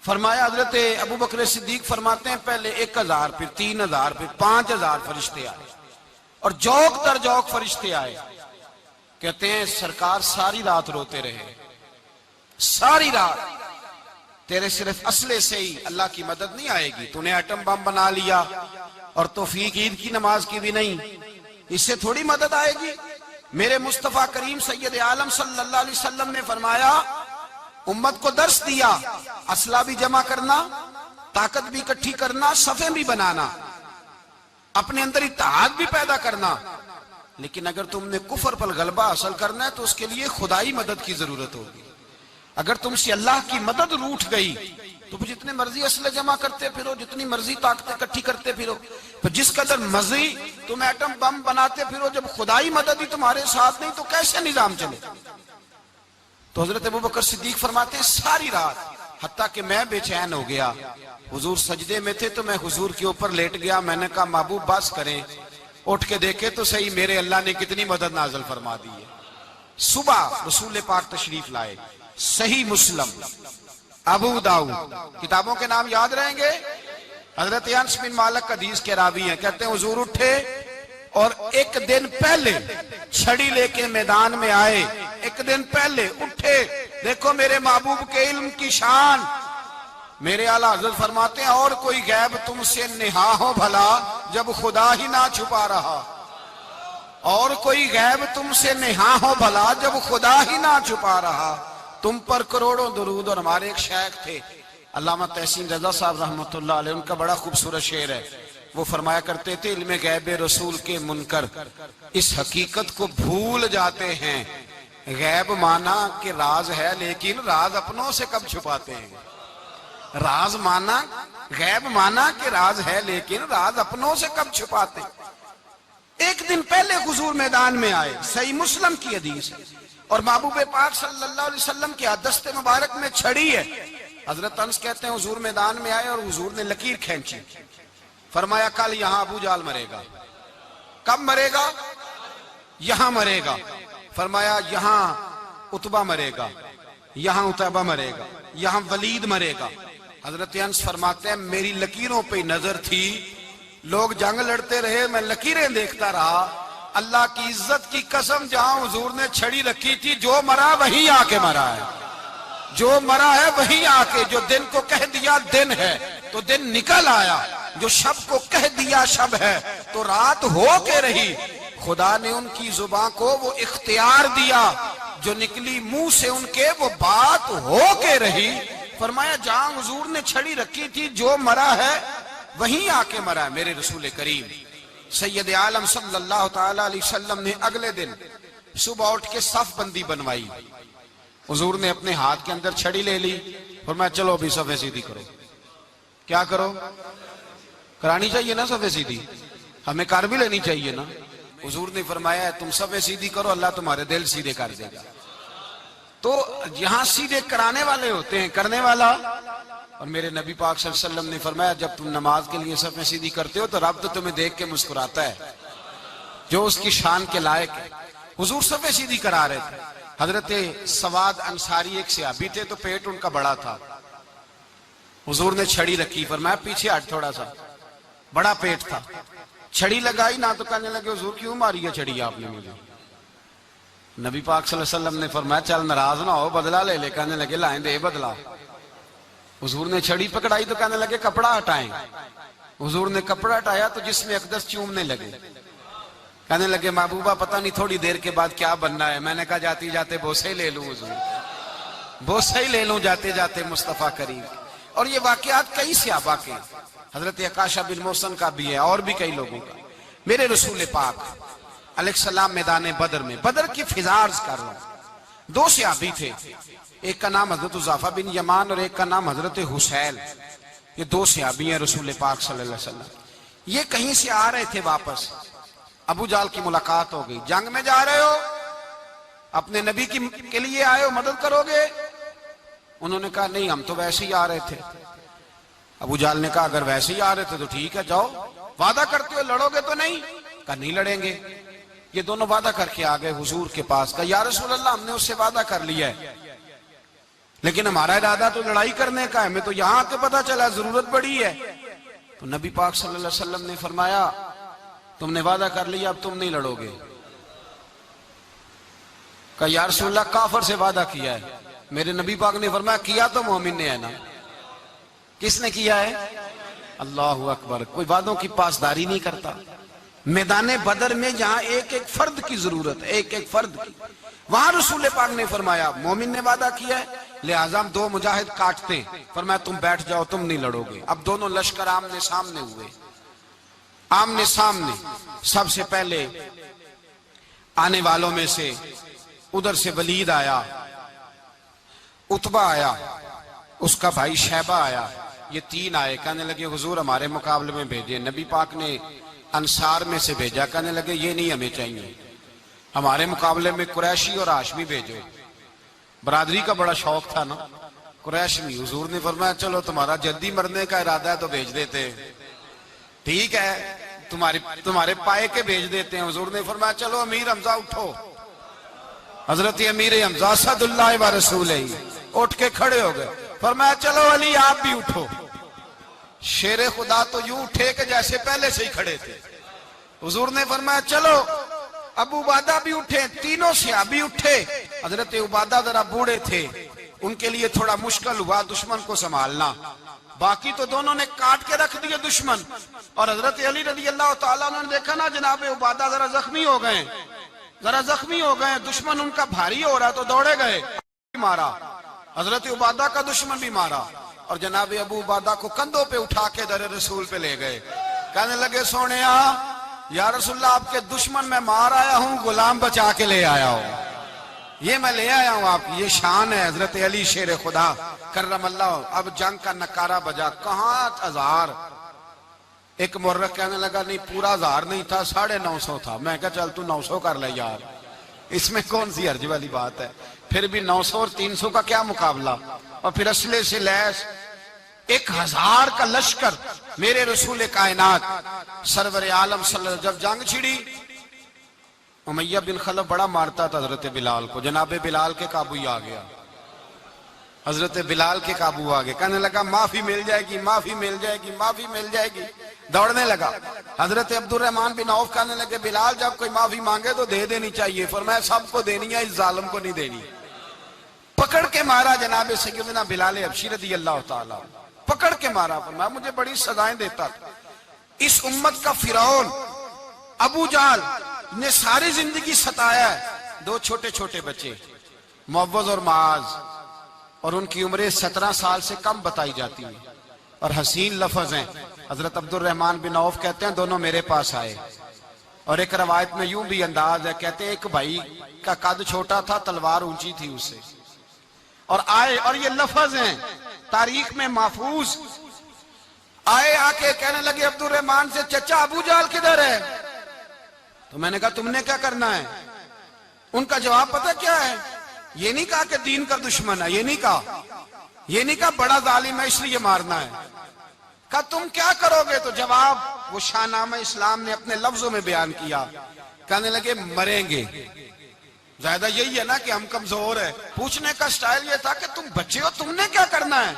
فرمایا حضرت ابوبکر صدیق فرماتے ہیں پہلے 1000 پھر 3000 پھر 5000 فرشتے آئے، اور جوک در جوک فرشتے آئے۔ کہتے ہیں سرکار ساری رات روتے رہے، ساری رات، تیرے صرف اسلحے سے ہی اللہ کی مدد نہیں آئے گی، تو نے ایٹم بم بنا لیا اور توفیق عید کی نماز کی بھی نہیں، اس سے تھوڑی مدد آئے گی۔ میرے مصطفیٰ کریم سید عالم صلی اللہ علیہ وسلم نے فرمایا، امت کو درس دیا، اسلحہ بھی جمع کرنا، طاقت بھی اکٹھی کرنا، صفیں بھی بنانا، اپنے اندر اتحاد بھی پیدا کرنا، لیکن اگر تم نے کفر پر غلبہ حاصل کرنا ہے تو اس کے لیے خدائی مدد کی ضرورت ہوگی۔ اگر تم سے اللہ کی مدد روٹھ گئی تو پھر جتنے مرضی اسلحے جمع کرتے پھرو، جتنی مرضی طاقتیں اکٹھی کرتے پھرو، پھر جس قدر مرضی تم ایٹم بم بناتے پھرو، جب خدائی مدد ہی تمہارے ساتھ نہیں تو کیسے نظام چلے؟ تو حضرت ابوبکر صدیق فرماتے ہیں ساری رات، حتیٰ کہ میں بے چین ہو گیا، حضور سجدے میں تھے تو میں حضور کے اوپر لیٹ گیا، میں نے کہا محبوب بس کریں، اٹھ کے دیکھے تو صحیح میرے اللہ نے کتنی مدد نازل فرما دی ہے۔ صبح رسول پاک تشریف لائے، صحیح مسلم، ابو داؤد، کتابوں کے نام یاد رہیں گے۔ حضرت انس بن مالک حدیث کے راوی ہیں، کہتے ہیں حضور اٹھے اور ایک دن پہلے چھڑی لے کے میدان میں آئے، ایک دن پہلے اٹھے، دیکھو میرے محبوب کے علم کی شان۔ میرے اعلیٰ حضرت فرماتے ہیں اور کوئی غیب تم سے نہا ہو بھلا جب خدا ہی نہ چھپا رہا، اور کوئی غیب تم سے نہا ہو بھلا جب خدا ہی نہ چھپا رہا، تم پر کروڑوں درود۔ اور ہمارے ایک شیخ تھے علامہ تحسین رضا صاحب رحمۃ اللہ علیہ، ان کا بڑا خوبصورت شعر ہے، وہ فرمایا کرتے تھے علم غیب رسول کے منکر اس حقیقت کو بھول جاتے ہیں، غیب مانا کہ راز ہے لیکن راز اپنوں سے کب چھپاتے ہیں، راز مانا، غیب مانا کہ راز ہے لیکن راز اپنوں سے کب چھپاتے ہیں۔ ایک دن پہلے حضور میدان میں آئے، صحیح مسلم کی حدیث ہے، اور محبوب پاک صلی اللہ علیہ وسلم کے دست مبارک میں چھڑی ہے۔ حضرت انس کہتے ہیں حضور میدان میں آئے اور حضور نے لکیر کھینچی، فرمایا کل یہاں ابو جہل مرے گا۔ کب مرے گا؟ یہاں مرے گا۔ فرمایا یہاں عتبہ مرے گا، یہاں عتبہ مرے گا، یہاں ولید مرے گا۔ حضرت انس فرماتے ہیں میری لکیروں پہ نظر تھی، لوگ جنگ لڑتے رہے، میں لکیریں دیکھتا رہا، اللہ کی عزت کی قسم جہاں حضور نے چھڑی رکھی تھی جو مرا وہیں آ کے مرا ہے، جو مرا ہے وہیں آ کے، جو دن کو کہہ دیا دن ہے تو دن نکل آیا، جو شب کو کہہ دیا شب ہے تو رات ہو کے رہی۔ خدا نے ان کی زبان کو وہ اختیار دیا، جو نکلی منہ سے ان کے وہ بات ہو کے رہی۔ فرمایا جہاں حضور نے چھڑی رکھی تھی جو مرا ہے وہیں آ کے مرا ہے میرے رسول کریم سید عالم صلی اللہ تعالی علیہ وسلم نے اگلے دن صبح اٹھ کے صف بندی بنوائی۔ حضور نے اپنے ہاتھ کے اندر چھڑی لے لی، فرمایا چلو ابھی صفیں سیدھی کرو۔ کیا کرو؟ کرانی چاہیے نا صفیں سیدھی، ہمیں کر بھی لینی چاہیے نا۔ حضور نے فرمایا تم صفیں سیدھی کرو، اللہ تمہارے دل سیدھے کر دے گا۔ تو یہاں سیدھے کرانے والے ہوتے ہیں، کرنے والا۔ اور میرے نبی پاک صلی اللہ علیہ وسلم نے فرمایا جب تم نماز کے لیے صفیں سیدھی کرتے ہو تو رب تو تمہیں دیکھ کے مسکراتا ہے، جو اس کی شان کے لائق ہے۔ حضور صفیں سیدھی کرا رہے تھے۔ حضرت سواد انصاری ایک صحابی تھے تو پیٹ ان کا بڑا تھا، حضور نے چھڑی رکھی، فرمایا پیچھے ہٹ تھوڑا سا، بڑا پیٹ تھا۔ چھڑی لگائی نہ تو کہنے لگے حضور کیوں ماری ہے چھڑی آپ نے مجھے؟ نبی پاک صلی اللہ علیہ وسلم نے فرمایا چل ناراض نہ ہو، بدلہ لے لے۔ کہنے لگے لائیں دے بدلہ۔ حضور نے چھڑی پکڑائی تو کہنے لگے کپڑا ہٹائیں۔ حضور نے کپڑا ہٹایا تو جسم اقدس چومنے لگے، کہنے لگے محبوبہ پتہ نہیں تھوڑی دیر کے بعد کیا بننا ہے۔ میں نے کہا جاتی جاتے بوسے لے لوں حضور، بوسے لے لوں جاتے جاتے مصطفیٰ کریم۔ اور یہ واقعات کئی صحابہ کے، حضرت عکاشہ بن محسن کا بھی ہے اور بھی کئی لوگوں کا۔ میرے رسول پاک علیہ السلام میدان بدر میں، بدر کی فضا عرض کر رہا ہوں، دو صحابی تھے، ایک کا نام حضرت حذیفہ بن یمان اور ایک کا نام حضرت حسیل۔ یہ دو صحابی ہیں رسول پاک صلی اللہ علیہ وسلم۔ یہ کہیں سے آ رہے تھے واپس، ابو جہل کی ملاقات ہو گئی۔ جنگ میں جا رہے ہو، اپنے نبی کے لیے آئے ہو، مدد کرو گے؟ انہوں نے کہا نہیں ہم تو ویسے ہی آ رہے تھے۔ ابو جہل نے کہا اگر ویسے ہی آ رہے تھے تو ٹھیک ہے جاؤ، وعدہ کرتے ہو لڑو گے تو نہیں؟ کہا نہیں لڑیں گے۔ یہ دونوں وعدہ کر کے آ گئے حضور کے پاس، کہا یا رسول اللہ ہم نے اس سے وعدہ کر لیا ہے لیکن ہمارا ارادہ تو لڑائی کرنے کا ہے، ہمیں تو یہاں کے پتہ چلا ضرورت بڑی ہے۔ تو نبی پاک صلی اللہ علیہ وسلم نے فرمایا تم نے وعدہ کر لیا اب تم نہیں لڑو گے۔ کہا یا رسول اللہ کافر سے وعدہ کیا ہے۔ میرے نبی پاک نے فرمایا کیا تو مومن نے ہے نا۔ کس نے کیا ہے؟ اللہ اکبر۔ کوئی وعدوں کی پاسداری نہیں کرتا۔ میدان بدر میں جہاں ایک ایک فرد کی ضرورت ہے، ایک ایک فرد کی، وہاں رسول پاک نے فرمایا مومن نے وعدہ کیا ہے لہذا ہم دو مجاہد کاٹتے ہیں۔ فرمایا تم بیٹھ جاؤ تم نہیں لڑو گے۔ اب دونوں لشکر آمنے سامنے ہوئے، آمنے سامنے۔ سب سے پہلے آنے والوں میں سے ادھر سے ولید آیا، عتبہ آیا، اس کا بھائی شیبہ آیا، یہ تین آئے۔ کہنے لگے حضور ہمارے مقابلے میں بھیجے۔ نبی پاک نے انصار میں سے بھیجا، کہنے لگے یہ نہیں ہمیں چاہیے، ہمارے مقابلے میں قریشی اور ہاشمی بھیجو۔ برادری کا بڑا شوق تھا نا قریشی۔ حضور نے فرمایا چلو تمہارا جلدی مرنے کا ارادہ ہے تو بھیج دیتے، ٹھیک ہے تمہارے پائے کے بھیج دیتے ہیں۔ حضور نے فرمایا چلو امیر حمزہ اٹھو۔ حضرت امیر حمزہ اسد اللہ و رسولہ اٹھ کے کھڑے ہو گئے۔ فرمایا چلو علی آپ بھی اٹھو۔ شیر خدا تو یوں اٹھے کہ جیسے پہلے سے ہی کھڑے تھے۔ حضور نے فرمایا چلو ابو عبادہ بھی اٹھے، تینوں صحابی اٹھے۔ حضرت عبادہ ذرا بوڑھے تھے، ان کے لیے تھوڑا مشکل ہوا دشمن کو سنبھالنا، باقی تو دونوں نے کاٹ کے رکھ دیے دشمن۔ اور حضرت علی رضی اللہ تعالیٰ نے دیکھا نا جناب عبادہ ذرا زخمی ہو گئے، دشمن ان کا بھاری ہو رہا تو دوڑے گئے، مارا حضرت عبادہ کا دشمن بھی مارا، اور جناب ابو عبادہ کو کندھوں پہ اٹھا کے در رسول پہ لے گئے۔ کہنے لگے سونیا یا رسول اللہ آپ کے دشمن میں مار آیا ہوں، غلام بچا کے لے آیا ہوں، یہ میں لے آیا ہوں آپ کی، یہ شان ہے حضرت علی شیر خدا کرم اللہ۔ اب جنگ کا نکارہ بجا، کہاں 1000؟ ایک مرخ کہنے لگا نہیں پورا 1000 نہیں تھا، 950 تھا۔ میں کہا چل تو 900 کر لے یار، اس میں کون سی حرج والی بات ہے؟ پھر بھی 900 اور 300 کا کیا مقابلہ؟ اور پھر اسلحے سے لیس 1000 کا لشکر۔ میرے رسول کائنات سرور عالم صلی اللہ علیہ وسلم جب جنگ چھڑی، امیہ بن خلف بڑا مارتا تھا حضرت بلال کو، جناب بلال کے قابو ہی آ گیا، حضرت بلال کے قابو آ گئے۔ کہنے لگا معافی مل جائے گی، معافی مل جائے گی، معافی مل جائے گی، دوڑنے لگا۔ حضرت عبد الرحمن بن عوف کہنے لگے بلال جب کوئی معافی مانگے تو دے دینی چاہیے۔ فرمایا سب کو دینی ہے، اس ظالم کو نہیں دینی۔ پکڑ کے مارا جناب سیدنا بلال حبشی رضی اللہ تعالیٰ، پکڑ کے مارا، فرمایا مجھے بڑی سزائیں دیتا تھا۔ اس امت کا فرعون ابو جہل نے ساری زندگی ستایا ہے۔ دو چھوٹے چھوٹے بچے معوذ اور معاذ، اور ان کی عمریں 17 سال سے کم بتائی جاتی ہیں، اور حسین لفظ ہیں۔ حضرت عبد الرحمن بن عوف کہتے ہیں دونوں میرے پاس آئے، اور ایک روایت میں یوں بھی انداز ہے، کہتے ہیں ایک بھائی کا قد چھوٹا تھا، تلوار اونچی تھی اس سے، اور آئے، اور یہ لفظ ہیں تاریخ میں محفوظ، آئے آ کے کہنے لگے عبد الرحمن سے چچا ابو جہل کدھر ہے؟ تو میں نے کہا تم نے کیا کرنا ہے؟ ان کا جواب پتہ کیا ہے؟ یہ نہیں کہا کہ دین کا دشمن ہے، یہ نہیں کہا بڑا ظالم ہے اس لیے مارنا ہے، کہا تم کیا کرو گے؟ تو جواب وہ شاہ نامہ اسلام نے اپنے لفظوں میں بیان کیا، کہنے لگے مریں گے۔ زیادہ یہی ہے نا کہ ہم کمزور ہیں، پوچھنے کا سٹائل یہ تھا کہ تم بچے ہو، تم نے کیا کرنا ہے؟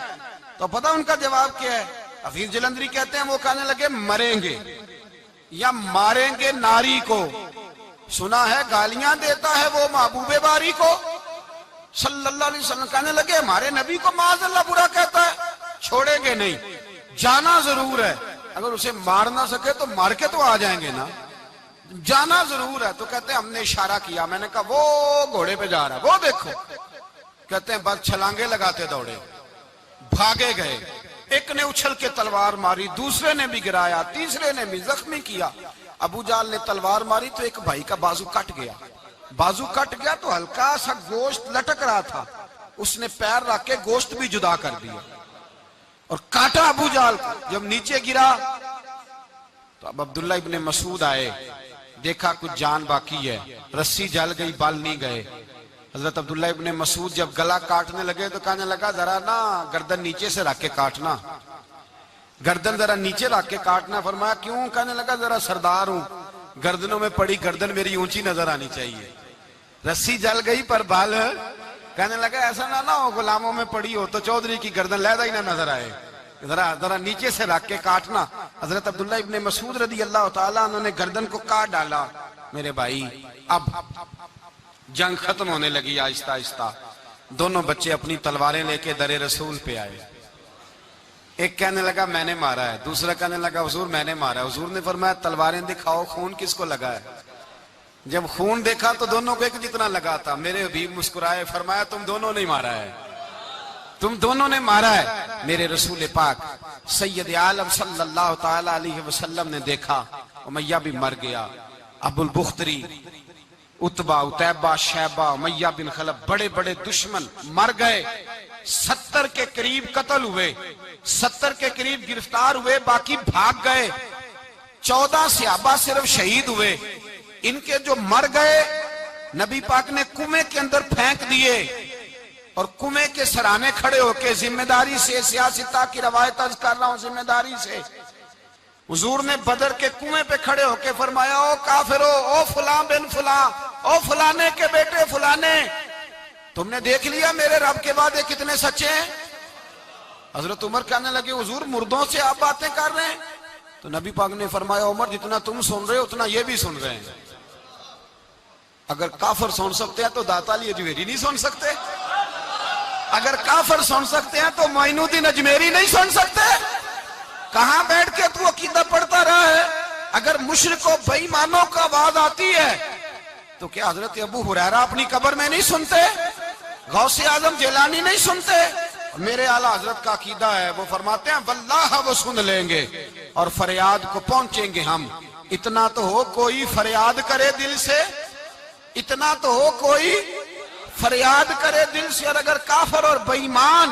تو پتہ ان کا جواب کیا ہے؟ حفیظ جلندری کہتے ہیں وہ کہنے لگے مریں گے یا ماریں گے ناری کو، سنا ہے گالیاں دیتا ہے وہ محبوب باری کو صلی اللہ علیہ وسلم، کہنے لگے ہمارے نبی کو معاذ اللہ برا کہتا ہے، چھوڑیں گے نہیں، جانا ضرور ہے، اگر اسے مار نہ سکے تو مار کے تو آ جائیں گے نا، جانا ضرور ہے۔ تو کہتے ہیں ہم نے اشارہ کیا، میں نے کہا وہ گھوڑے پہ جا رہا ہے، وہ دیکھو، کہتے ہیں بس چھلانگے لگاتے دوڑے، بھاگے گئے، ایک نے اچھل کے تلوار ماری، دوسرے نے بھی گرایا، تیسرے نے بھی زخمی کیا۔ ابو جہل نے تلوار ماری تو ایک بھائی کا بازو کٹ گیا تو ہلکا سا گوشت لٹک رہا تھا، اس نے پیر رکھ کے گوشت بھی جدا کر دیا اور کاٹا ابو جہل کو۔ جب نیچے گرا تو اب عبداللہ ابن مسعود آئے، دیکھا کچھ جان باقی ہے، رسی جل گئی، بال نہیں گئے۔ حضرت عبداللہ ابن مسعود جب گلا کاٹنے لگے تو کہنے لگا ذرا نا گردن نیچے سے رکھ کے کاٹنا، گردن ذرا نیچے رکھ کے کاٹنا۔ فرمایا کیوں؟ کہنے لگا ذرا سردار ہوں، گردنوں میں پڑی گردن میری اونچی نظر آنی چاہیے، رسی جل گئی پر بال، کہنے لگا ایسا نہ ہو غلاموں میں پڑی ہو تو چودھری کی گردن لہدہ ہی نہ نظر آئے، ذرا نیچے سے رکھ کے کاٹنا۔ حضرت عبداللہ ابن مسعود رضی اللہ تعالیٰ انہوں نے گردن کو کاٹ ڈالا۔ میرے بھائی اب جنگ ختم ہونے لگی آہستہ آہستہ، دونوں بچے اپنی تلواریں لے کے در رسول پہ آئے، ایک کہنے لگا میں نے مارا ہے، دوسرا کہنے لگا حضور میں نے مارا ہے۔ حضور نے فرمایا تلواریں دکھاؤ، خون کس کو لگا ہے؟ جب خون دیکھا تو دونوں کو ایک جتنا لگا تھا۔ میرے حبیب مسکرائے، فرمایا تم دونوں نے مارا ہے، تم دونوں نے مارا ہے۔ میرے رسول پاک سید عالم صلی اللہ تعالی علیہ وسلم نے دیکھا امیہ بھی مر گیا، ابو البختری، عتبہ، عتیبہ، شیبہ، امیہ بن خلف، بڑے بڑے دشمن مر گئے، 70 کے قریب قتل ہوئے، 70 کے قریب گرفتار ہوئے، باقی بھاگ گئے، 14 صحابہ صرف شہید ہوئے۔ ان کے جو مر گئے نبی پاک نے کنویں کے اندر پھینک دیے، اور کنویں کے سرانے کھڑے ہو کے ذمہ داری سے، سیاستہ کی روایت عرض کر رہا ہوں ذمہ داری سے، حضور نے بدر کے کنویں پہ کھڑے ہو کے فرمایا او کافرو، او فلاں بن فلاں، او فلانے کے بیٹے فلانے، تم نے دیکھ لیا میرے رب کے وعدے کتنے سچے ہیں؟ حضرت عمر کہنے لگے حضور مردوں سے آپ باتیں کر رہے ہیں؟ تو نبی پاک نے فرمایا عمر جتنا تم سن رہے ہو اتنا یہ بھی سن رہے ہیں، اگر کافر سن سکتے ہیں تو داتا علی اجمیری نہیں سن سکتے؟ اگر کافر سن سکتے ہیں تو معین الدین اجمیری نہیں سن سکتے؟ کہاں بیٹھ کے تو عقیدہ پڑھتا رہا ہے؟ اگر مشرکوں بے ایمانوں کا آواز آتی ہے تو کیا حضرت ابو ہریرہ اپنی قبر میں نہیں سنتے؟ غوث اعظم جیلانی نہیں سنتے؟ میرے اعلیٰ حضرت کا عقیدہ ہے، وہ فرماتے ہیں واللہ وہ سن لیں گے اور فریاد کو پہنچیں گے ہم۔ اتنا تو ہو کوئی فریاد کرے دل سے، اتنا تو ہو کوئی فریاد کرے دل سے، اور اگر کافر اور بے ایمان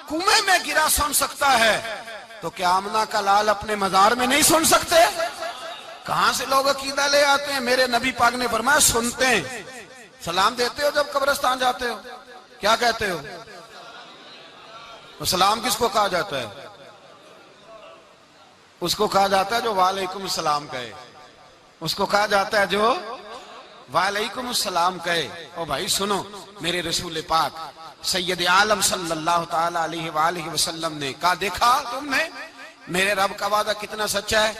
کنویں میں گرا سن سکتا ہے تو کیا آمنہ کا لال اپنے مزار میں نہیں سن سکتے؟ کہاں سے لوگ عقیدہ لے آتے ہیں؟ میرے نبی پاک نے فرمایا سنتے ہیں۔ سلام دیتے ہو جب قبرستان جاتے ہو؟ کیا کہتے ہو؟ سلام کس کو کہا جاتا ہے؟ اس کو کہا جاتا ہے جو وعلیکم السلام کہے، اس کو کہا جاتا ہے جو وعلیکم السلام کہے۔ او بھائی سنو، میرے رسول پاک سید عالم صلی اللہ تعالی علیہ وآلہ وسلم نے کہا دیکھا تم نے میرے رب کا وعدہ کتنا سچا ہے؟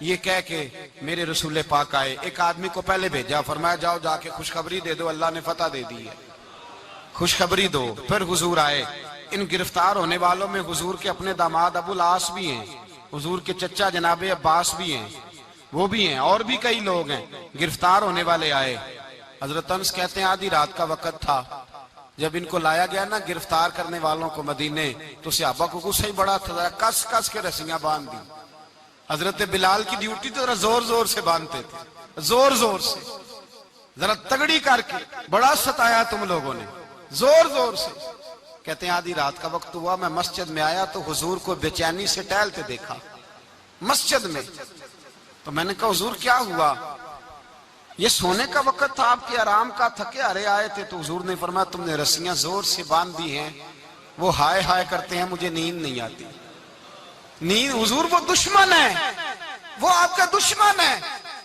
یہ کہہ کے میرے رسول پاک آئے، ایک آدمی کو پہلے بھیجا، فرمایا جاؤ جا کے خوشخبری دے دو اللہ نے فتح دے دی ہے۔ خوشخبری دو۔ پھر حضور آئے۔ ان گرفتار ہونے والوں میں حضور کے اپنے داماد ابو العاص بھی ہیں، حضور کے چچا جناب عباس بھی ہیں، وہ بھی ہیں، اور بھی کئی لوگ ہیں گرفتار ہونے والے آئے۔ حضرت انس کہتے ہیں آدھی رات کا وقت تھا، جب ان کو لایا گیا نا گرفتار کرنے والوں کو مدینے، تو صحابہ کو غصہ ہی بڑا تھا، ذرا کس کس کے رسیاں باندھ دی۔ حضرت بلال کی ڈیوٹی تو ذرا زور زور سے باندھتے تھے، زور زور سے، ذرا تگڑی کر کے، بڑا ستایا تم لوگوں نے، زور زور سے۔ کہتے ہیں آدھی رات کا وقت ہوا، میں مسجد میں آیا تو حضور کو بے چینی سے ٹہلتے دیکھا مسجد میں۔ تو میں نے کہا حضور کیا ہوا؟ یہ سونے کا وقت تھا، آپ کے آرام کا، تھکے ہارے آئے تھے۔ تو حضور نے فرمایا تم نے رسیاں زور سے باندھ دی ہیں، وہ ہائے ہائے کرتے ہیں، مجھے نیند نہیں آتی۔ نیند حضور وہ دشمن ہے، وہ آپ کا دشمن ہے۔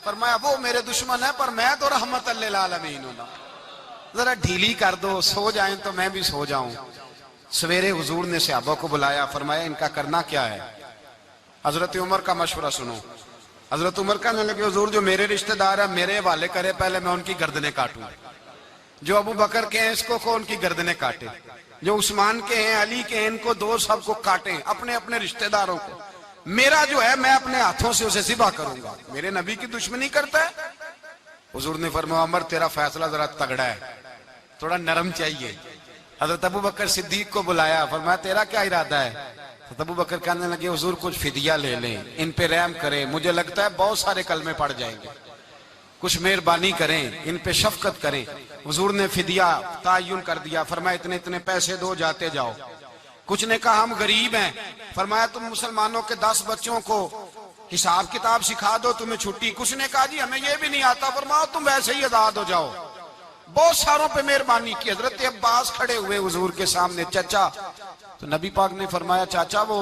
فرمایا وہ میرے دشمن ہے، پر میں تو رحمت للعالمین ہوں، ذرا ڈھیلی کر دو، سو جائیں تو میں بھی سو جاؤں۔ سویرے حضور نے صحابہ کو بلایا، فرمایا ان کا کرنا کیا ہے؟ حضرت عمر کا مشورہ سنو۔ حضرت عمر کہنے لگے حضور جو میرے رشتہ دار ہیں میرے حوالے کرے، پہلے میں ان کی گردنیں کاٹوں۔ جو ابو بکر کے ہیں اس کو ان کی گردنیں کاٹے، جو عثمان کے ہیں علی کے ہیں ان کو دو، سب کو کاٹیں، اپنے اپنے رشتہ داروں کو۔ میرا جو ہے میں اپنے ہاتھوں سے اسے ذبح کروں گا، میرے نبی کی دشمنی کرتا ہے۔ حضور نے فرمایا عمر تیرا فیصلہ ذرا تگڑا ہے، تھوڑا نرم چاہیے۔ حضرت ابو بکر صدیق کو بلایا، فرمایا تیرا کیا ارادہ ہے؟ حضرت ابو بکر کہنے لگے حضور کچھ فدیہ لے لیں، ان پہ رحم کریں، مجھے لگتا ہے بہت سارے کلمے پڑ جائیں گے، کچھ مہربانی کریں، ان پہ شفقت کریں۔ حضور نے فدیہ تعین کر دیا، فرمایا اتنے اتنے پیسے دو، جاتے جاؤ۔ کچھ نے کہا ہم غریب ہیں، فرمایا تم مسلمانوں کے 10 بچوں کو حساب کتاب سکھا دو، تمہیں چھٹی۔ کچھ نے کہا جی ہمیں یہ بھی نہیں آتا، فرمایا تم ویسے ہی آزاد ہو جاؤ۔ بہت ساروں پہ مہربانی کی۔ حضرت عباس کھڑے ہوئے حضور کے سامنے، چچا۔ تو نبی پاک نے فرمایا چاچا وہ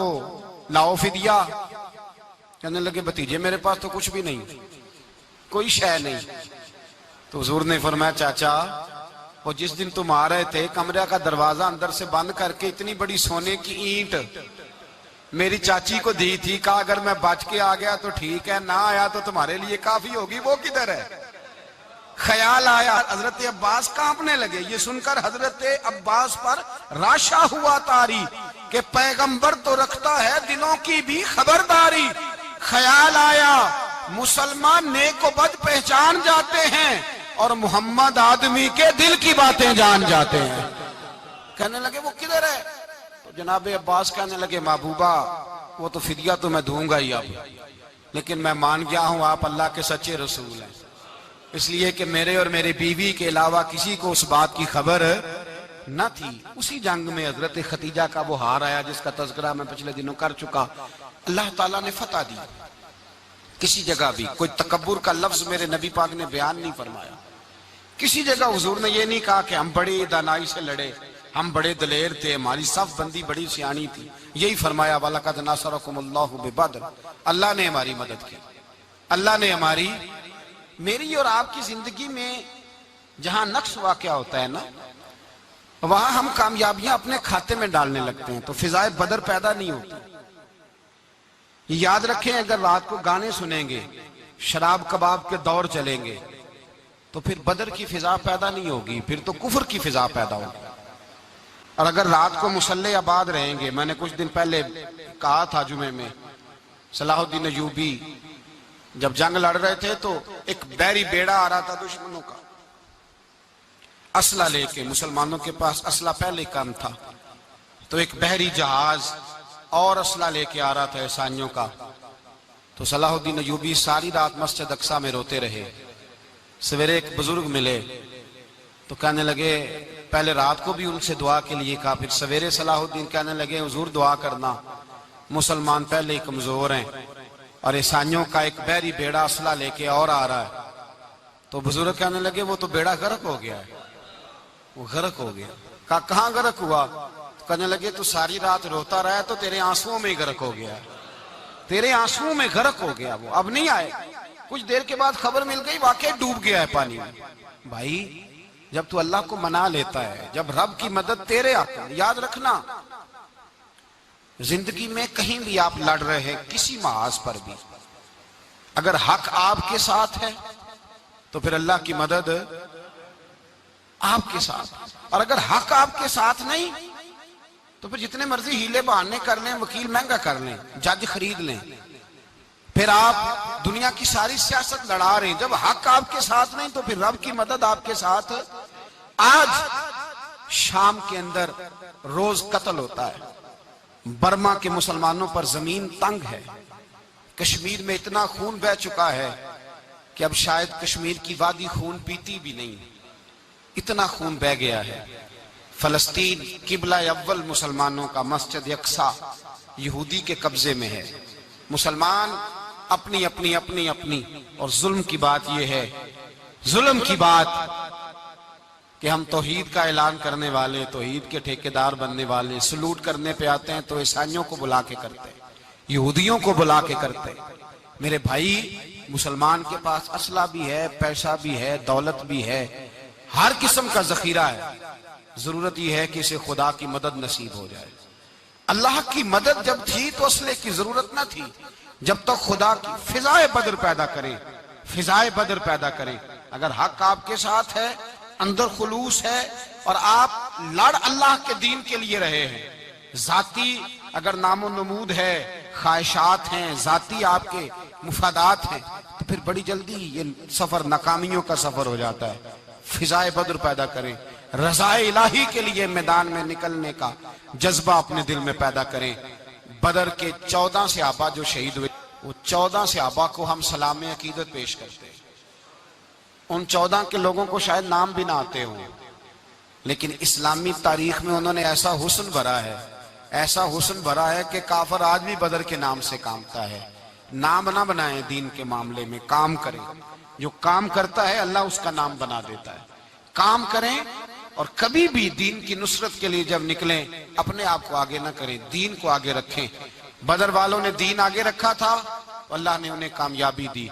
لاؤ فدیہ۔ کہنے لگے بھتیجے میرے پاس تو کچھ بھی نہیں، کوئی شے نہیں۔ تو حضور نے فرمایا چاچا وہ جس دن تم آ رہے تھے کمرہ کا دروازہ اندر سے بند کر کے اتنی بڑی سونے کی اینٹ میری چاچی کو دی تھی، کہا اگر میں بچ کے آ گیا تو ٹھیک ہے، نہ آیا تو تمہارے لیے کافی ہوگی، وہ کدھر ہے؟ خیال آیا، حضرت عباس کانپنے لگے۔ یہ سن کر حضرت عباس پر راشا ہوا طاری کہ پیغمبر تو رکھتا ہے دلوں کی بھی خبرداری۔ خیال آیا مسلمان نیک و بد پہچان جاتے ہیں اور محمد آدمی کے دل کی باتیں جان جاتے ہیں۔ کہنے لگے وہ کدھر ہے؟ تو جناب عباس کہنے لگے محبوبہ وہ تو فدیہ تو میں دوں گا ہی اب، لیکن میں مان گیا ہوں آپ اللہ کے سچے رسول ہیں، اس لیے کہ میرے اور میرے بیوی کے علاوہ کسی کو اس بات کی خبر نہ تھی۔ اسی جنگ میں حضرت ختیجہ کا وہ ہار آیا جس کا تذکرہ میں پچھلے دنوں کر چکا، اللہ تعالیٰ نے فتح دی۔ کسی جگہ بھی کوئی تکبر کا لفظ میرے نبی پاک نے بیان نہیں فرمایا، کسی جگہ حضور نے یہ نہیں کہا کہ ہم بڑی دانائی سے لڑے، ہم بڑے دلیر تھے، ہماری صف بندی بڑی سیانی تھی۔ یہی فرمایا وَلَقَدْ نَصَرَكُمُ اللَّهُ بِبَدْرٍ، اللہ نے ہماری مدد کی، اللہ نے ہماری۔ میری اور آپ کی زندگی میں جہاں نقص واقع ہوتا ہے نا، وہاں ہم کامیابیاں اپنے کھاتے میں ڈالنے لگتے ہیں تو فضائے بدر پیدا نہیں ہوتی۔ یاد رکھیں اگر رات کو گانے سنیں گے، شراب کباب کے دور چلیں گے تو پھر بدر کی فضا پیدا نہیں ہوگی، پھر تو کفر کی فضا پیدا ہوگی۔ اور اگر رات کو مسلح آباد رہیں گے، میں نے کچھ دن پہلے کہا تھا جمعے میں، صلاح الدین ایوبی جب جنگ لڑ رہے تھے تو ایک بحری بیڑا آ رہا تھا دشمنوں کا، اسلحہ لے کے، مسلمانوں کے پاس اسلحہ پہلے کم تھا، تو ایک بحری جہاز اور اسلحہ لے کے آ رہا تھا عیسائیوں کا۔ تو صلاح الدین ایوبی ساری رات مسجد اقصیٰ میں روتے رہے۔ سویرے ایک بزرگ ملے تو کہنے لگے، پہلے رات کو بھی ان سے دعا کے لیے کہا، پھر سویرے صلاح الدین کہنے لگے حضور دعا کرنا، مسلمان پہلے ہی کمزور ہیں اور عیسائیوں کا ایک بحری بیڑا اسلحہ لے کے اور آ رہا ہے۔ تو بزرگ کہنے لگے وہ تو بیڑا غرق ہو گیا ہے، وہ غرق ہو گیا۔ کہا کہاں غرق ہوا؟ کہنے لگے تو ساری رات روتا رہا تو تیرے آنسوؤں میں ہی غرق ہو گیا، تیرے آنسوؤں میں غرق ہو گیا، وہ اب نہیں آئے۔ کچھ دیر کے بعد خبر مل گئی واقعی ڈوب گیا ہے پانی میں۔ بھائی جب تو اللہ کو منا لیتا ہے، جب رب کی مدد تیرے آتا ہے، یاد رکھنا زندگی میں کہیں بھی آپ لڑ رہے ہیں، کسی محاذ پر بھی اگر حق آپ کے ساتھ ہے تو پھر اللہ کی مدد آپ کے ساتھ. اور اگر حق آپ کے ساتھ نہیں تو پھر جتنے مرضی ہیلے بہانے کر لیں، وکیل مہنگا کر لیں، جج خرید لیں، پھر آپ دنیا کی ساری سیاست لڑا رہے ہیں. جب حق آپ کے ساتھ نہیں تو پھر رب کی مدد آپ کے ساتھ. آج شام کے اندر روز قتل ہوتا ہے. برما کے مسلمانوں پر زمین تنگ ہے. کشمیر میں اتنا خون بہہ چکا ہے کہ اب شاید کشمیر کی وادی خون پیتی بھی نہیں، اتنا خون بہہ گیا ہے. فلسطین قبلہ اول مسلمانوں کا مسجد اقصی یہودی کے قبضے میں ہے. مسلمان اپنی اپنی اپنی اپنی. اور ظلم کی بات یہ ہے، ظلم کی بات کہ ہم توحید کا اعلان کرنے والے، توحید کے ٹھیکیدار بننے والے، سلوٹ کرنے پہ آتے ہیں تو عیسائیوں کو بلا کے کرتے، یہودیوں کو بلا کے کرتے. میرے بھائی، مسلمان کے پاس اسلحہ بھی ہے، پیسہ بھی ہے، دولت بھی ہے، ہر قسم کا ذخیرہ ہے. ضرورت یہ ہے کہ اسے خدا کی مدد نصیب ہو جائے. اللہ کی مدد جب تھی تو اسلحے کی ضرورت نہ تھی. جب تک خدا کی فضائے بدر پیدا کریں، فضائے بدر پیدا کریں. اگر حق آپ کے ساتھ ہے، اندر خلوص ہے اور آپ لڑ اللہ کے دین کے لیے رہے ہیں، ذاتی اگر نام و نمود ہے، خواہشات ہیں، ذاتی آپ کے مفادات ہیں، تو پھر بڑی جلدی یہ سفر ناکامیوں کا سفر ہو جاتا ہے. فضائے بدر پیدا کریں، رضائے الہی کے لیے میدان میں نکلنے کا جذبہ اپنے دل میں پیدا کریں. بدر کے 14 صحابہ جو شہید ہوئے، وہ 14 صحابہ کو ہم سلام عقیدت پیش کرتے ہیں. ان 14 کے لوگوں کو شاید نام بھی نہ آتے ہوں، لیکن اسلامی تاریخ میں انہوں نے ایسا حسن بھرا ہے، ایسا حسن بھرا ہے کہ کافر آج بھی بدر کے نام سے کامتا ہے. نام نہ بنائیں دین کے معاملے میں، کام کریں. جو کام کرتا ہے اللہ اس کا نام بنا دیتا ہے. کام کریں اور کبھی بھی دین کی نصرت کے لیے جب نکلیں اپنے آپ کو آگے نہ کریں، دین کو آگے رکھیں. بدر والوں نے دین آگے رکھا تھا، اللہ نے انہیں کامیابی دی.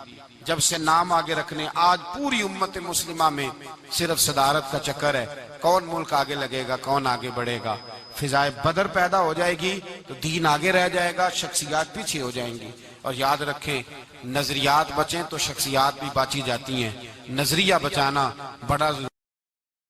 جب سے نام آگے رکھنے، آج پوری امت مسلمہ میں صرف صدارت کا چکر ہے. کون ملک آگے لگے گا، کون آگے بڑھے گا. فضائے بدر پیدا ہو جائے گی تو دین آگے رہ جائے گا، شخصیات پیچھے ہو جائیں گی. اور یاد رکھیں، نظریات بچیں تو شخصیات بھی باچی جاتی ہیں. نظریہ بچانا بڑا